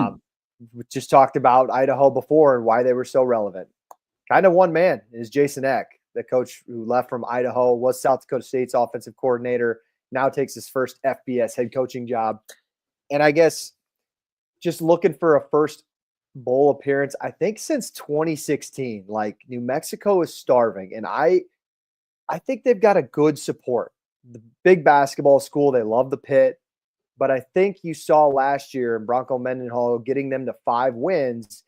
Speaker 3: just talked about Idaho before and why they were so relevant. Kind of one man is Jason Eck, the coach who left from Idaho, was South Dakota State's offensive coordinator, now takes his first FBS head coaching job. And I guess just looking for a first bowl appearance, I think since 2016, like New Mexico is starving. And I think they've got a good support. The big basketball school, they love the Pit. But I think you saw last year in Bronco Mendenhall getting them to 5 wins.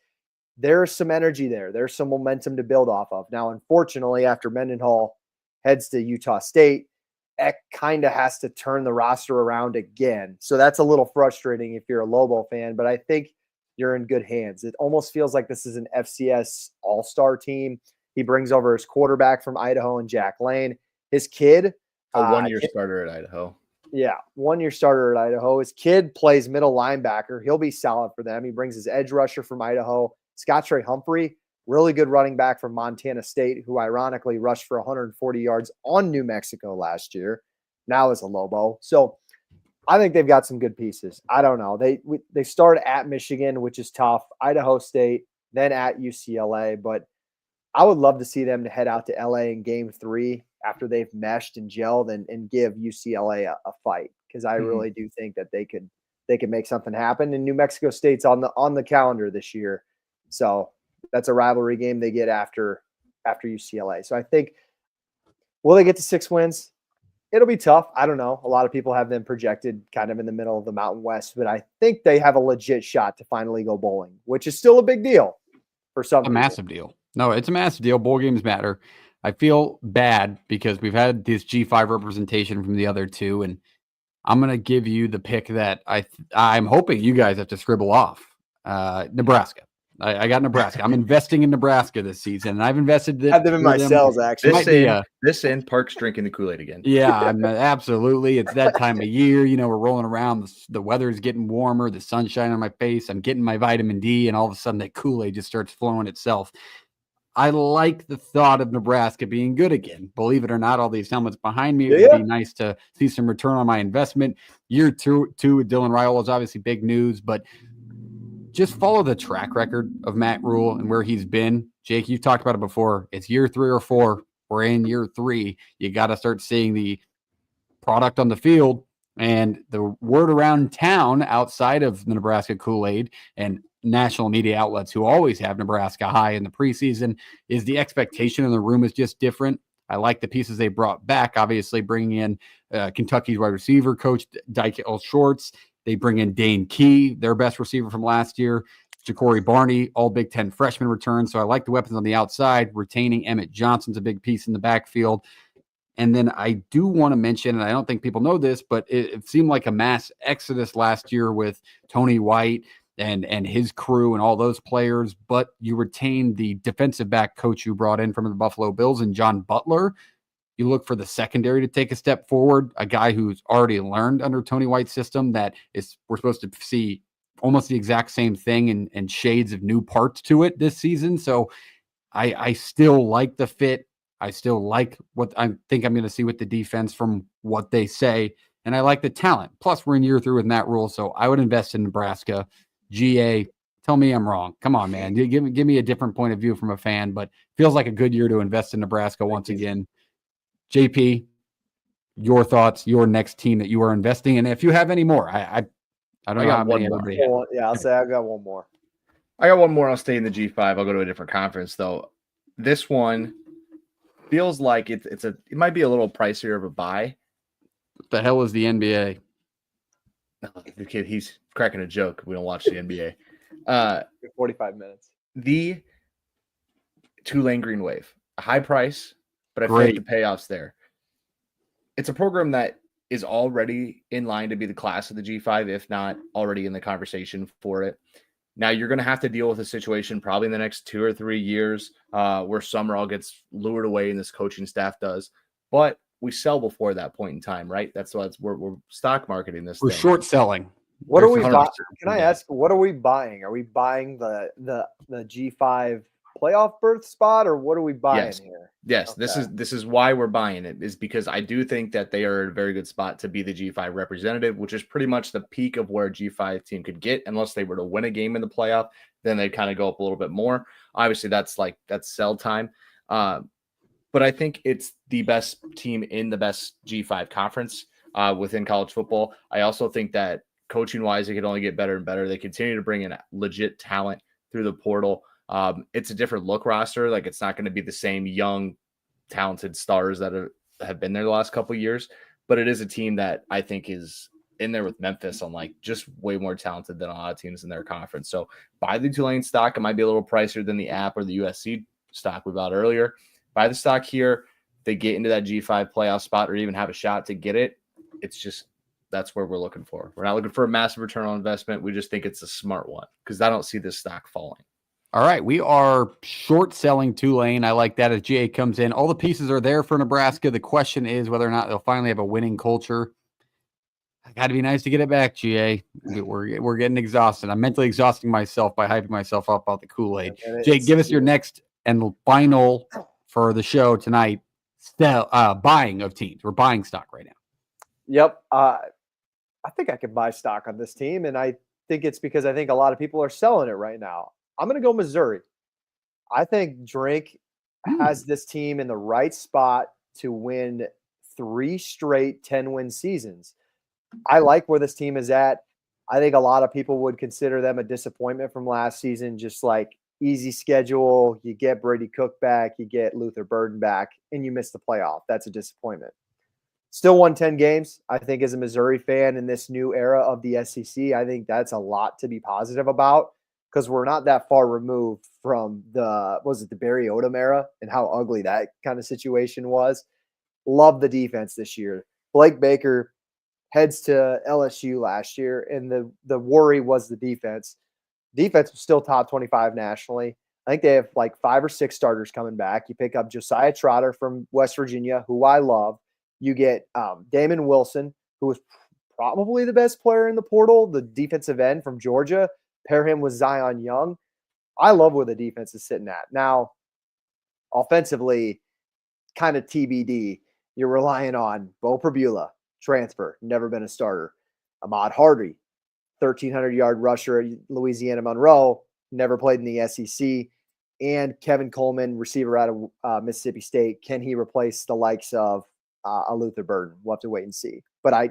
Speaker 3: There's some energy there. There's some momentum to build off of. Now, unfortunately, after Mendenhall heads to Utah State, Eck kind of has to turn the roster around again. So that's a little frustrating if you're a Lobo fan, but I think you're in good hands. It almost feels like this is an FCS all-star team. He brings over his quarterback from Idaho and Jack Lane. His kid.
Speaker 2: A one-year starter at Idaho.
Speaker 3: Yeah, one-year starter at Idaho. His kid plays middle linebacker. He'll be solid for them. He brings his edge rusher from Idaho, Scott Trey Humphrey, really good running back from Montana State, who ironically rushed for 140 yards on New Mexico last year, now is a Lobo. So I think they've got some good pieces. I don't know. They start at Michigan, which is tough, Idaho State, then at UCLA. But I would love to see them to head out to LA in game 3 after they've meshed and gelled and give UCLA a fight, because I really do think that they could they can make something happen. And New Mexico State's on the calendar this year, so that's a rivalry game they get after UCLA. So I think, will they get to 6 wins? It'll be tough. I don't know. A lot of people have them projected kind of in the middle of the Mountain West, but I think they have a legit shot to finally go bowling, which is still a big deal for some people.
Speaker 1: Massive deal. No, it's a massive deal. Bowl games matter. I feel bad because we've had this G5 representation from the other two, and I'm going to give you the pick that I'm hoping you guys have to scribble off. Nebraska. I got Nebraska. I'm investing in Nebraska this season, and I've invested.
Speaker 3: I have them in my cells, actually.
Speaker 2: This in Park's drinking the Kool-Aid again.
Speaker 1: Yeah, I'm absolutely. It's that time of year. We're rolling around. The weather's getting warmer. The sun's shining on my face. I'm getting my vitamin D, and all of a sudden that Kool-Aid just starts flowing itself. I like the thought of Nebraska being good again. Believe it or not, all these helmets behind me. It would be nice to see some return on my investment. Year two with Dylan Raiola is obviously big news, but just follow the track record of Matt Rule and where he's been. Jake, you've talked about it before. It's year 3 or 4. We're in year 3. You got to start seeing the product on the field. And the word around town outside of the Nebraska Kool-Aid and national media outlets who always have Nebraska high in the preseason is the expectation in the room is just different. I like the pieces they brought back, obviously bringing in Kentucky's wide receiver coach, Dykell Shorts. They bring in Dane Key, their best receiver from last year. Ja'Cory Barney, all Big Ten freshman return. So I like the weapons on the outside. Retaining Emmett Johnson's a big piece in the backfield. And then I do want to mention, and I don't think people know this, but it seemed like a mass exodus last year with Tony White and his crew and all those players. But you retained the defensive back coach you brought in from the Buffalo Bills and John Butler. You look for the secondary to take a step forward, a guy who's already learned under Tony White's system that we're supposed to see almost the exact same thing and shades of new parts to it this season. So I still like the fit. I still like what I think I'm going to see with the defense from what they say. And I like the talent. Plus, we're in year 3 with Matt Rule. So I would invest in Nebraska. GA, tell me I'm wrong. Come on, man. Give me a different point of view from a fan, but feels like a good year to invest in Nebraska once again. JP, your thoughts, your next team that you are investing in. If you have any more, I don't know how many everybody has.
Speaker 3: Yeah, I'll say I've got one more.
Speaker 2: I got one more. I'll stay in the G5. I'll go to a different conference though. This one feels like it might be a little pricier of a buy.
Speaker 1: What the hell is the NBA?
Speaker 2: The kid, he's cracking a joke. We don't watch the NBA.
Speaker 3: 45 minutes.
Speaker 2: The Tulane Green Wave, a high price, but I feel like the payoff's there. It's a program that is already in line to be the class of the G5, if not already in the conversation for it. Now you're going to have to deal with a situation probably in the next 2 or 3 years where Summerall gets lured away and this coaching staff does. But we sell before that point in time, right? That's why we're stock marketing this.
Speaker 1: We're short selling.
Speaker 3: What are we buying? Can I ask, what are we buying? Are we buying the G5 playoff berth spot, or what are we buying here?
Speaker 2: Yes, okay. This is why we're buying it, is because I do think that they are a very good spot to be the G5 representative, which is pretty much the peak of where a G5 team could get unless they were to win a game in the playoff. Then they kind of go up a little bit more. Obviously, that's sell time. But I think it's the best team in the best G5 conference within college football. I also think that coaching-wise, it could only get better and better. They continue to bring in legit talent through the portal. It's a different look roster. Like, it's not going to be the same young, talented stars that have been there the last couple of years. But it is a team that I think is in there with Memphis on just way more talented than a lot of teams in their conference. So buy the Tulane stock. It might be a little pricier than the App or the USC stock we bought earlier. Buy the stock here. They get into that G5 playoff spot or even have a shot to get it. It's just, that's where we're looking for. We're not looking for a massive return on investment. We just think it's a smart one because I don't see this stock falling.
Speaker 1: All right. We are short selling Tulane. I like that as GA comes in. All the pieces are there for Nebraska. The question is whether or not they'll finally have a winning culture. I got to be nice to get it back, GA. We're getting exhausted. I'm mentally exhausting myself by hyping myself up about the Kool-Aid. Jake, give us your next and final for the show tonight. Buying of teams. We're buying stock right now.
Speaker 3: Yep. I think I could buy stock on this team, and I think it's because I think a lot of people are selling it right now. I'm going to go Missouri. I think Drink has this team in the right spot to win 3 straight 10-win seasons. I like where this team is at. I think a lot of people would consider them a disappointment from last season, just like easy schedule. You get Brady Cook back, you get Luther Burden back, and you miss the playoff. That's a disappointment. Still won 10 games. I think as a Missouri fan in this new era of the SEC, I think that's a lot to be positive about because we're not that far removed from the Barry Odom era and how ugly that kind of situation was. Love the defense this year. Blake Baker heads to LSU last year, and the worry was the defense. Defense was still top 25 nationally. I think they have like 5 or 6 starters coming back. You pick up Josiah Trotter from West Virginia, who I love. You get Damon Wilson, who was probably the best player in the portal, the defensive end from Georgia. Pair him with Zion Young. I love where the defense is sitting at. Now, offensively, kind of TBD. You're relying on Bo Prabula, transfer, never been a starter. Ahmad Hardy, 1,300-yard rusher at Louisiana Monroe, never played in the SEC. And Kevin Coleman, receiver out of Mississippi State. Can he replace the likes of a Luther Burden? We'll have to wait and see. But I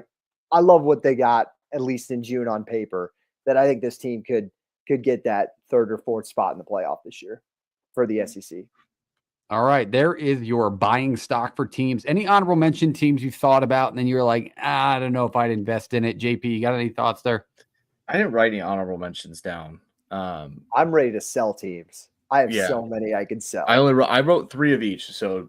Speaker 3: love what they got, at least in June on paper, that I think this team could get that 3rd or 4th spot in the playoff this year for the SEC.
Speaker 1: All right, there is your buying stock for teams. Any honorable mention teams you thought about, and then you're like, I don't know if I'd invest in it. JP, you got any thoughts there?
Speaker 2: I didn't write any honorable mentions down.
Speaker 3: I'm ready to sell teams. I have so many I could sell.
Speaker 2: I wrote 3 of each, so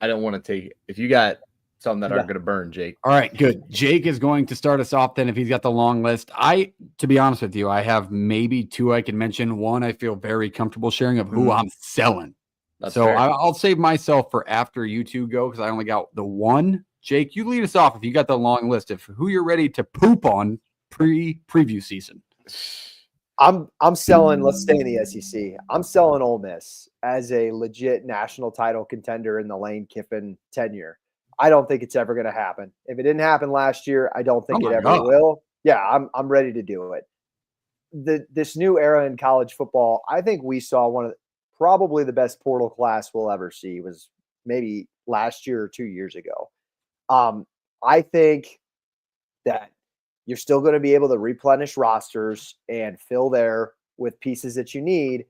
Speaker 2: I don't want to take it. If you got some that aren't going to burn, Jake.
Speaker 1: All right, good. Jake is going to start us off then if he's got the long list. To be honest with you, I have maybe 2 I can mention. One I feel very comfortable sharing of who I'm selling.
Speaker 2: That's
Speaker 1: so
Speaker 2: fair.
Speaker 1: I'll save myself for after you 2 go because I only got the one. Jake, you lead us off if you got the long list of who you're ready to poop on preview season.
Speaker 3: I'm selling. Let's stay in the SEC. I'm selling Ole Miss as a legit national title contender in the Lane Kiffin tenure. I don't think it's ever going to happen. If it didn't happen last year, I don't think it ever will. Yeah, I'm ready to do it. This new era in college football, I think we saw probably the best portal class we'll ever see was maybe last year or 2 years ago. I think that you're still going to be able to replenish rosters and fill there with pieces that you need,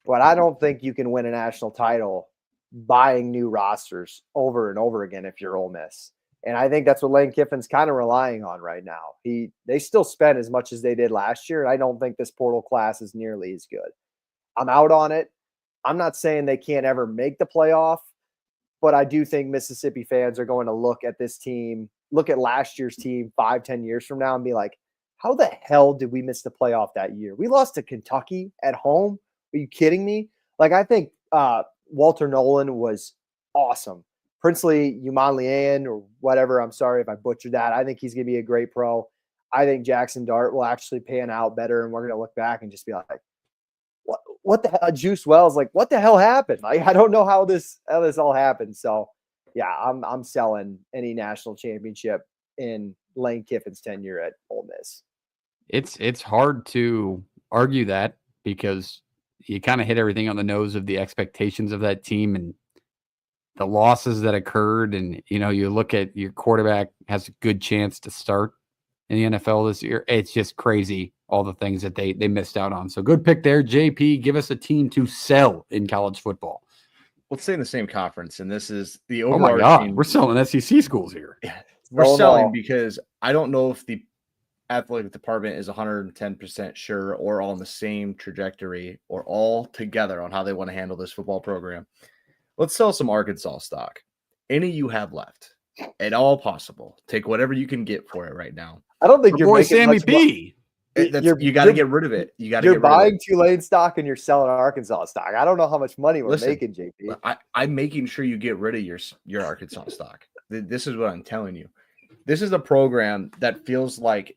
Speaker 3: but I don't think you can win a national title buying new rosters over and over again if you're Ole Miss. And I think that's what Lane Kiffin's kind of relying on right now. They still spent as much as they did last year, and I don't think this portal class is nearly as good. I'm out on it. I'm not saying they can't ever make the playoff, but I do think Mississippi fans are going to look at this team, look at last year's team 5-10 years from now and be like, how the hell did we miss the playoff that year? We lost to Kentucky at home. Are you kidding me? Like, I think Walter Nolan was awesome. Princely Umanlian or whatever, I'm sorry if I butchered that. I think he's going to be a great pro. I think Jackson Dart will actually pan out better, and we're going to look back and just be like, what the hell? Juice Wells, like, what the hell happened? Like, I don't know how this all happened. So, yeah, I'm selling any national championship in Lane Kiffin's tenure at Ole Miss.
Speaker 1: It's hard to argue that because you kind of hit everything on the nose of the expectations of that team and the losses that occurred. And, you look at your quarterback has a good chance to start in the NFL this year. It's just crazy, all the things that they missed out on. So good pick there. JP, give us a team to sell in college football.
Speaker 2: Let's stay in the same conference, and this is the
Speaker 1: overarching. Oh my God, we're selling SEC schools here.
Speaker 2: We're selling because I don't know if the athletic department is 110% sure or all on the same trajectory or all together on how they want to handle this football program. Let's sell some Arkansas stock. Any you have left, at all possible. Take whatever you can get for it right now.
Speaker 3: I don't think you're making
Speaker 1: Sammy P.
Speaker 2: You got to get rid of it.
Speaker 3: You're buying Tulane stock and you're selling Arkansas stock. I don't know how much money we're making, JP.
Speaker 2: I'm making sure you get rid of your Arkansas stock. This is what I'm telling you. This is a program that feels like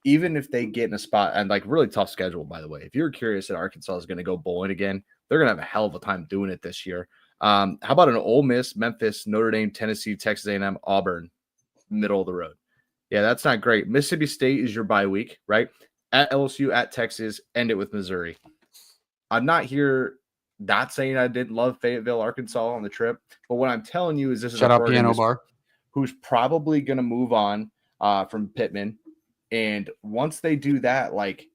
Speaker 2: even if they get in a spot and like really tough schedule, by the way, if you're curious that Arkansas is going to go bowling again, they're going to have a hell of a time doing it this year. How about an Ole Miss, Memphis, Notre Dame, Tennessee, Texas A&M, Auburn, middle of the road? Yeah, that's not great. Mississippi State is your bye week, right? At LSU, at Texas, end it with Missouri. I'm not here not saying I didn't love Fayetteville, Arkansas on the trip, but what I'm telling you is this is
Speaker 1: a program piano bar
Speaker 2: who's probably going to move on from Pittman And once they do that, like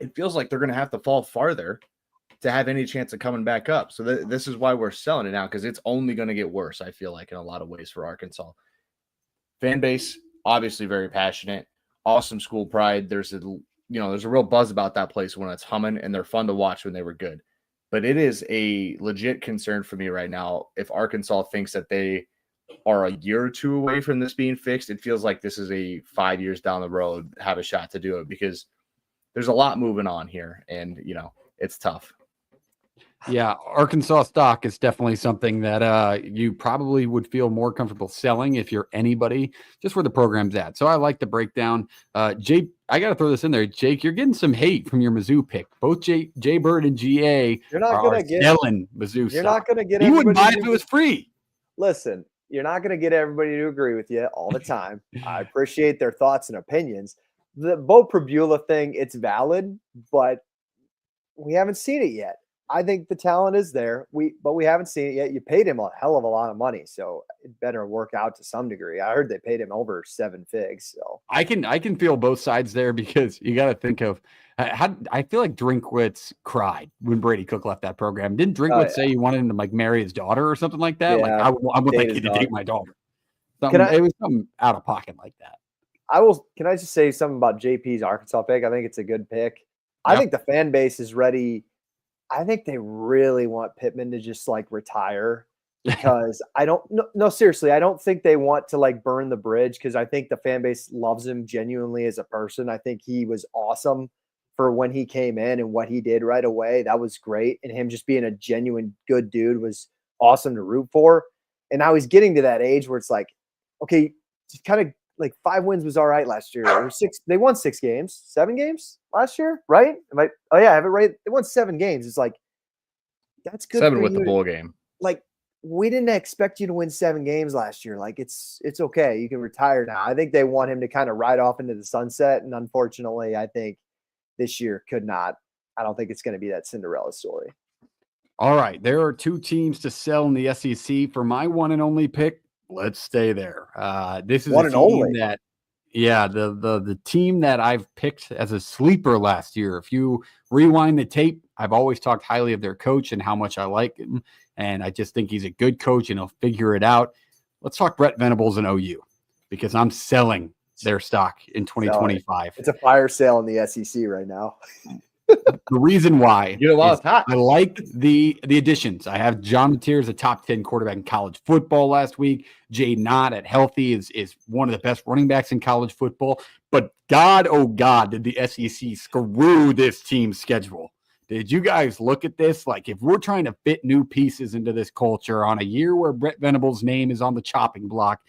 Speaker 2: it feels like they're going to have to fall farther to have any chance of coming back up. So this is why we're selling it now, because it's only going to get worse, I feel like, in a lot of ways for Arkansas. Fan base, obviously very passionate, awesome school pride. There's a real buzz about that place when it's humming, and they're fun to watch when they were good. But it is a legit concern for me right now. If Arkansas thinks that they are a year or two away from this being fixed, it feels like this is a 5 years down the road, have a shot to do it, because there's a lot moving on here, and it's tough.
Speaker 1: Yeah, Arkansas stock is definitely something that you probably would feel more comfortable selling if you're anybody, just where the program's at. So I like the breakdown. Jake, I got to throw this in there. Jake, you're getting some hate from your Mizzou pick. Both Jay Bird and GA
Speaker 3: You're not going to get
Speaker 1: selling Mizzou
Speaker 3: You're
Speaker 1: stock.
Speaker 3: not going to get.
Speaker 1: You wouldn't buy it if it was free.
Speaker 3: Listen, you're not going to get everybody to agree with you all the time. I appreciate their thoughts and opinions. The Bo Prabula thing, it's valid, but we haven't seen it yet. I think the talent is there. But we haven't seen it yet. You paid him a hell of a lot of money, so it better work out to some degree. I heard they paid him over 7 figs. So
Speaker 1: I can feel both sides there, because you got to think of how I feel like Drinkwitz cried when Brady Cook left that program. Didn't Drinkwitz say he wanted him to like marry his daughter or something like that?
Speaker 3: Yeah,
Speaker 1: like I want that kid to date my daughter. It was something out of pocket like that.
Speaker 3: Can I just say something about JP's Arkansas pick? I think it's a good pick. I think the fan base is ready. I think they really want Pittman to just like retire, because no, seriously, I don't think they want to like burn the bridge, because I think the fan base loves him genuinely as a person. I think he was awesome for when he came in, and what he did right away. That was great. And him just being a genuine good dude was awesome to root for. And now he's getting to that age where it's like, okay, just kind of like 5 wins was all right last year. They won 6 games, 7 games last year, right? I have it right. They won 7 games. It's like, that's good.
Speaker 2: 7 with the bowl game.
Speaker 3: Like, we didn't expect you to win 7 games last year. Like, it's okay. You can retire now. I think they want him to kind of ride off into the sunset. And unfortunately, I think this year could not. I don't think it's going to be that Cinderella story. All
Speaker 1: right. There are 2 teams to sell in the SEC. For my one and only pick, let's stay there. This is one a team that, the team that I've picked as a sleeper last year. If you rewind the tape, I've always talked highly of their coach and how much I like him. And I just think he's a good coach and he'll figure it out. Let's talk Brett Venables and OU, because I'm selling their stock in 2025.
Speaker 3: It's a fire sale in the SEC right now.
Speaker 1: The reason why
Speaker 2: I
Speaker 1: like the additions. I have John Mateers, a top 10 quarterback in college football last week. Jay Knott at healthy is one of the best running backs in college football. But God, oh God, did the SEC screw this team's schedule. Did you guys look at this? Like, if we're trying to fit new pieces into this culture on a year where Brett Venables' name is on the chopping block,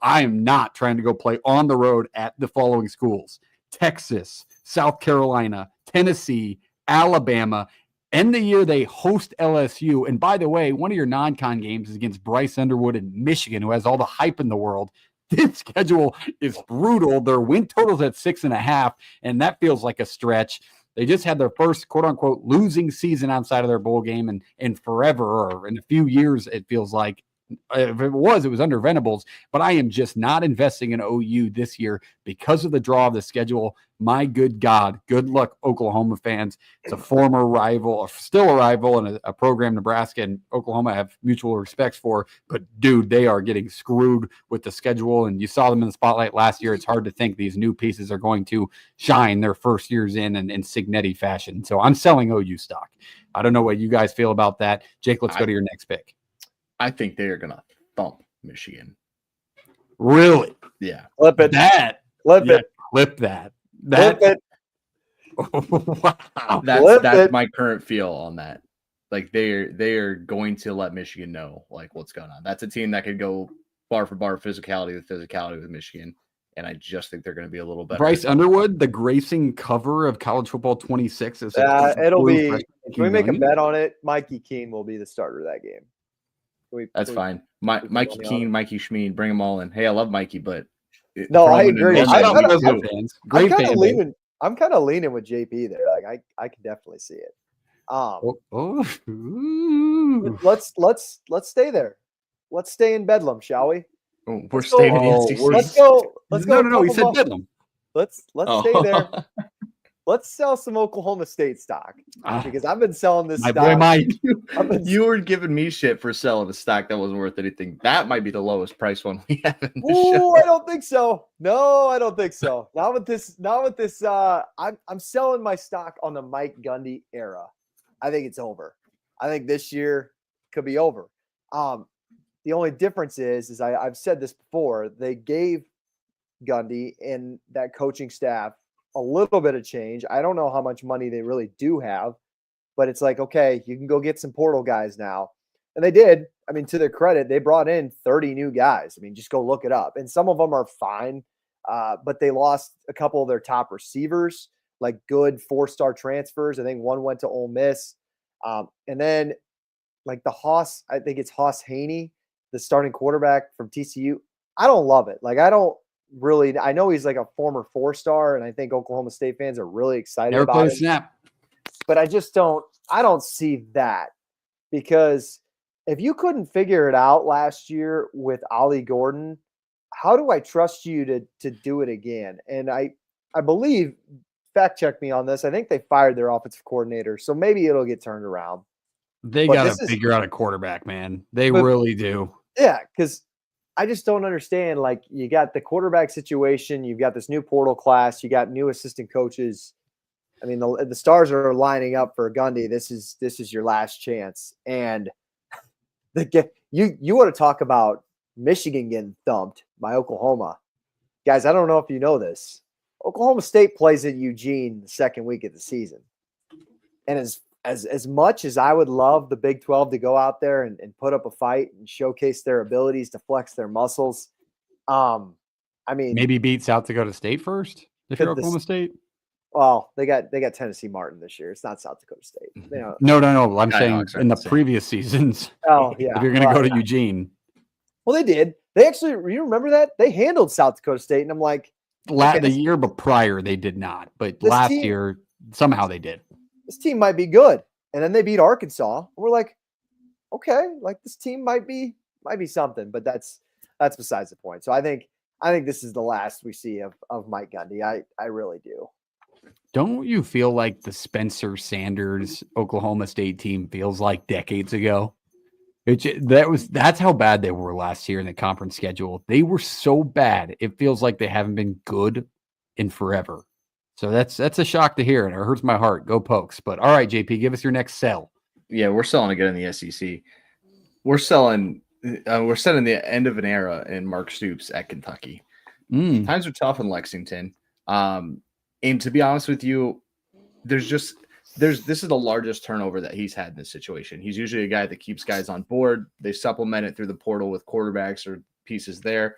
Speaker 1: I am not trying to go play on the road at the following schools: Texas, South Carolina, Tennessee, Alabama, and the year they host LSU. And by the way, one of your non-con games is against Bryce Underwood in Michigan, who has all the hype in the world. This schedule is brutal. Their win total's at 6.5, and that feels like a stretch. They just had their first quote-unquote losing season outside of their bowl game in forever, or in a few years, it feels like. If it was under Venables, but I am just not investing in OU this year because of the draw of the schedule. My good God, good luck, Oklahoma fans. It's a former rival, or still a rival, and a program Nebraska and Oklahoma have mutual respects for. But dude, they are getting screwed with the schedule, and you saw them in the spotlight last year. It's hard to think these new pieces are going to shine their first years in Signetti fashion. So I'm selling OU stock. I don't know what you guys feel about that. Jake, let's go to your next pick.
Speaker 2: I think they are going to thump Michigan.
Speaker 1: Really?
Speaker 2: Yeah.
Speaker 3: Flip it.
Speaker 1: Flip that.
Speaker 3: Flip it.
Speaker 1: Wow.
Speaker 2: That's my current feel on that. Like, they are going to let Michigan know like what's going on. That's a team that could go bar for bar, physicality with Michigan. And I just think they're going to be a little better.
Speaker 1: Bryce Underwood, the gracing cover of College Football 26.
Speaker 3: It'll be. If we make a bet on it, Mikey Keene will be the starter of that game.
Speaker 2: That's fine. Mikey Keene, Mikey Schmeen, bring them all in. Hey, I love Mikey, but
Speaker 3: no, I agree. I'm kind of leaning with JP there. Like, I can definitely see it. Let's stay there. Let's stay in Bedlam, shall we?
Speaker 2: We're staying in the SEC.
Speaker 3: Let's go.
Speaker 1: No. He said Bedlam.
Speaker 3: Let's stay there. Let's sell some Oklahoma State stock because I've been selling this
Speaker 1: My
Speaker 3: stock.
Speaker 1: boy Mike.
Speaker 2: You were giving me shit for selling a stock that wasn't worth anything. That might be the lowest price one we have in the
Speaker 3: Ooh,
Speaker 2: show.
Speaker 3: I don't think so. No, I don't think so. Not with this. I'm selling my stock on the Mike Gundy era. I think it's over. I think this year could be over. The only difference is I've said this before. They gave Gundy and that coaching staff a little bit of change. I don't know how much money they really do have, but it's like, okay, you can go get some portal guys now. And they did. I mean, to their credit, they brought in 30 new guys. I mean, just go look it up. And some of them are fine, but they lost a couple of their top receivers, like good 4-star transfers. I think one went to Ole Miss. And then like I think it's Haas Haney, the starting quarterback from TCU. I don't love it. Like, I know he's like a former 4-star, and I think Oklahoma State fans are really excited
Speaker 1: Never
Speaker 3: about
Speaker 1: played a
Speaker 3: it.
Speaker 1: snap.
Speaker 3: But I don't see that, because if you couldn't figure it out last year with Ollie Gordon, how do I trust you to do it again? And I believe, fact check me on this, I think they fired their offensive coordinator, so maybe it'll get turned around.
Speaker 1: They
Speaker 3: But
Speaker 1: got
Speaker 3: this
Speaker 1: to
Speaker 3: is-
Speaker 1: figure out a quarterback, man. They
Speaker 3: But-
Speaker 1: really do.
Speaker 3: Yeah, because I just don't understand. Like, you got the quarterback situation, you've got this new portal class, you got new assistant coaches. I mean, the stars are lining up for Gundy. This is your last chance. And you want to talk about Michigan getting thumped by Oklahoma. Guys, I don't know if you know this. Oklahoma State plays at Eugene the second week of the season. And as much as I would love the Big 12 to go out there and put up a fight and showcase their abilities to flex their muscles, I mean,
Speaker 1: Maybe beat South Dakota State first if you're
Speaker 3: Could this-
Speaker 1: Oklahoma State.
Speaker 3: well, they got Tennessee Martin this year. It's not South Dakota State. You know,
Speaker 1: No. I'm
Speaker 2: Skyhawks
Speaker 1: saying
Speaker 2: aren't
Speaker 1: in the
Speaker 2: the same.
Speaker 1: previous seasons,
Speaker 3: oh yeah.
Speaker 1: if you're going to go
Speaker 3: well,
Speaker 1: to Eugene.
Speaker 3: well, they did. They actually, you remember that? They handled South Dakota State, and I'm like, okay,
Speaker 1: The
Speaker 3: this-
Speaker 1: year but prior, they did not. But
Speaker 3: This
Speaker 1: last
Speaker 3: team-
Speaker 1: year, somehow they did.
Speaker 3: this team might be good. And then they beat Arkansas. And we're like, okay, like this team might be something, but that's besides the point. So I think this is the last we see of Mike Gundy. I really do.
Speaker 1: Don't you feel like the Spencer Sanders Oklahoma State team feels like decades ago? That's how bad they were last year in the conference schedule. They were so bad. It feels like they haven't been good in forever. So that's a shock to hear, and it hurts my heart. Go Pokes. But all right, JP, give us your next sell.
Speaker 2: Yeah, we're selling again in the SEC. We're setting the end of an era in Mark Stoops at Kentucky. Times are tough in Lexington. And to be honest with you, this is the largest turnover that he's had in this situation. He's usually a guy that keeps guys on board. They supplement it through the portal with quarterbacks or pieces there.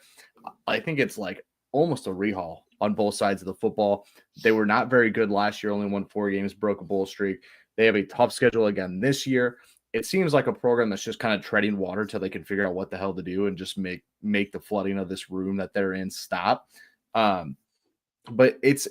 Speaker 2: I think it's like almost a rehaul on both sides of the football. They were not very good last year, only won 4 games, broke a bowl streak. They have a tough schedule again this year. It seems like a program that's just kind of treading water till they can figure out what the hell to do and just make the flooding of this room that they're in stop. But it's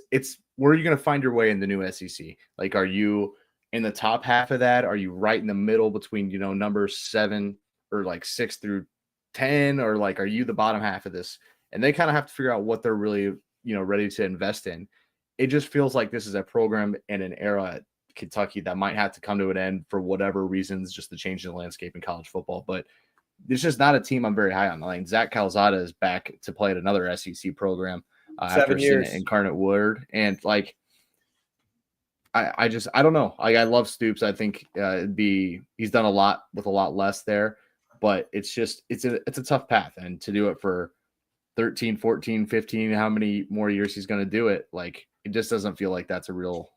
Speaker 2: where are you going to find your way in the new SEC? Like, are you in the top half of that? Are you right in the middle between, numbers 7 or like 6 through 10? Or like, are you the bottom half of this? And they kind of have to figure out what they're really, ready to invest in. It just feels like this is a program and an era at Kentucky that might have to come to an end for whatever reasons, just the change in the landscape in college football. But it's just not a team I'm very high on. Like, Zach Calzada is back to play at another SEC program.
Speaker 3: 7
Speaker 2: after seeing
Speaker 3: years.
Speaker 2: it Incarnate Word, and like I don't know. I love Stoops. I think he's done a lot with a lot less there, but it's a tough path, and to do it for 13, 14, 15, how many more years he's going to do it, like it just doesn't feel like that's a real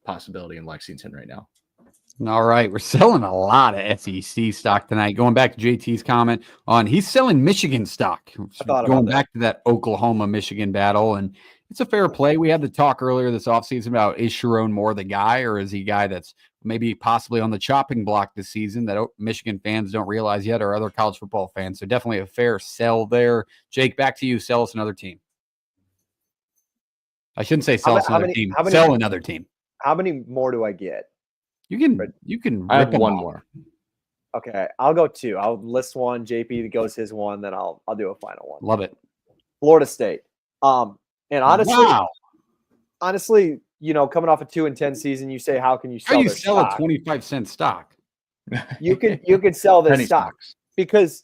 Speaker 2: possibility in Lexington right now.
Speaker 1: All right, we're selling a lot of SEC stock tonight. Going back to JT's comment on he's selling Michigan stock. Going back to that Oklahoma-Michigan battle, and it's a fair play. We had the talk earlier this offseason about is Sharon Moore the guy, or is he a guy that's maybe possibly on the chopping block this season that Michigan fans don't realize yet, or other college football fans. So definitely a fair sell there. Jake, back to you. Sell us another team. I shouldn't say sell us another team. Sell another team.
Speaker 3: How many more do I get?
Speaker 1: You can.
Speaker 2: I have
Speaker 1: rip 'em
Speaker 2: one
Speaker 1: off.
Speaker 2: more.
Speaker 3: Okay, I'll go 2. I'll list one. JP goes his one, then I'll do a final one.
Speaker 1: Love it.
Speaker 3: Florida State. And honestly,
Speaker 1: wow.
Speaker 3: coming off a 2-10 season, you say, how can you
Speaker 1: How
Speaker 3: sell
Speaker 1: you
Speaker 3: their
Speaker 1: sell
Speaker 3: stock?
Speaker 1: a 25-cent stock?
Speaker 3: You could sell this
Speaker 2: Penny
Speaker 3: stock
Speaker 2: stocks.
Speaker 3: because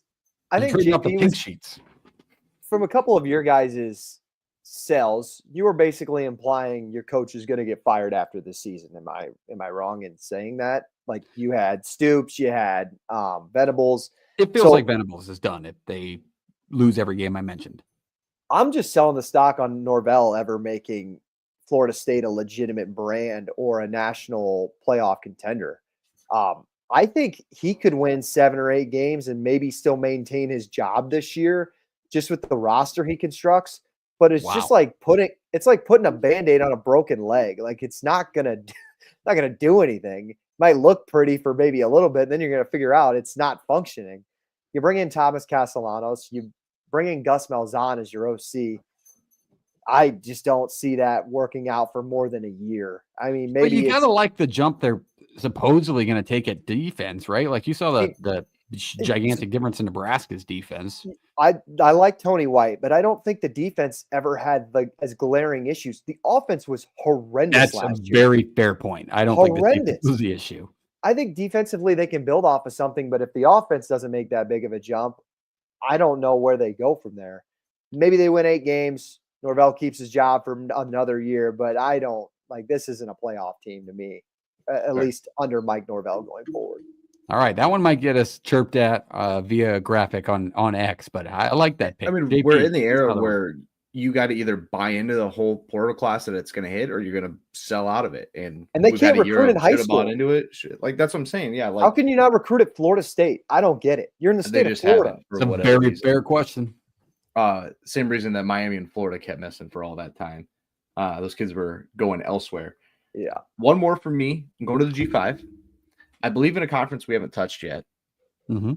Speaker 3: I
Speaker 1: You're
Speaker 3: think
Speaker 1: trading up the
Speaker 3: JP
Speaker 1: pink
Speaker 3: was
Speaker 1: sheets.
Speaker 3: from a couple of your guys' sells. You were basically implying your coach is going to get fired after this season. Am I wrong in saying that? Like you had Stoops, you had Venables.
Speaker 1: It feels
Speaker 3: So
Speaker 1: like Venables is done if they lose every game I mentioned.
Speaker 3: I'm just selling the stock on Norvell ever making Florida State a legitimate brand or a national playoff contender. I think he could win 7 or 8 games and maybe still maintain his job this year just with the roster he constructs. But it's just
Speaker 1: Wow.
Speaker 3: like putting a Band-Aid on a broken leg. Like it's not gonna do anything. It might look pretty for maybe a little bit, then you're gonna figure out it's not functioning. You bring in Thomas Castellanos, you bring in Gus Malzahn as your OC. I just don't see that working out for more than a year. I mean,
Speaker 1: But
Speaker 3: maybe
Speaker 1: you
Speaker 3: it's
Speaker 1: gotta like the jump they're supposedly going to take at defense, right? Like you saw the gigantic difference in Nebraska's defense.
Speaker 3: I like Tony White, but I don't think the defense ever had as glaring issues. The offense was horrendous
Speaker 1: That's a
Speaker 3: last year.
Speaker 1: very fair point. I don't think the defense
Speaker 3: Horrendous.
Speaker 1: was the issue.
Speaker 3: I think defensively they can build off of something, but if the offense doesn't make that big of a jump, I don't know where they go from there. Maybe they win 8 games. Norvell keeps his job for another year, but I don't like this isn't a playoff team to me, at least under Mike Norvell going forward.
Speaker 1: All right, that one might get us chirped at via a graphic on X, but I like that pick.
Speaker 2: I mean,
Speaker 1: JP,
Speaker 2: we're in the era
Speaker 1: another one.
Speaker 2: where you got to either buy into the whole portal class that it's going to hit, or you're going to sell out of it. And
Speaker 3: they
Speaker 2: we've
Speaker 3: can't
Speaker 2: had a year
Speaker 3: recruit
Speaker 2: of
Speaker 3: in high
Speaker 2: shoulda bought
Speaker 3: school.
Speaker 2: into it. Like that's what I'm saying. Yeah, like
Speaker 3: How can you not recruit at Florida State? I don't get it. You're in the
Speaker 2: they
Speaker 3: state of
Speaker 2: just
Speaker 3: Florida.
Speaker 2: haven't for
Speaker 1: It's a
Speaker 2: whatever
Speaker 1: very
Speaker 2: reason.
Speaker 1: fair question.
Speaker 2: Same reason that Miami and Florida kept missing for all that time. Those kids were going elsewhere.
Speaker 3: Yeah.
Speaker 2: One more from me. I'm going to the G5. I believe in a conference we haven't touched yet.
Speaker 1: Mm-hmm.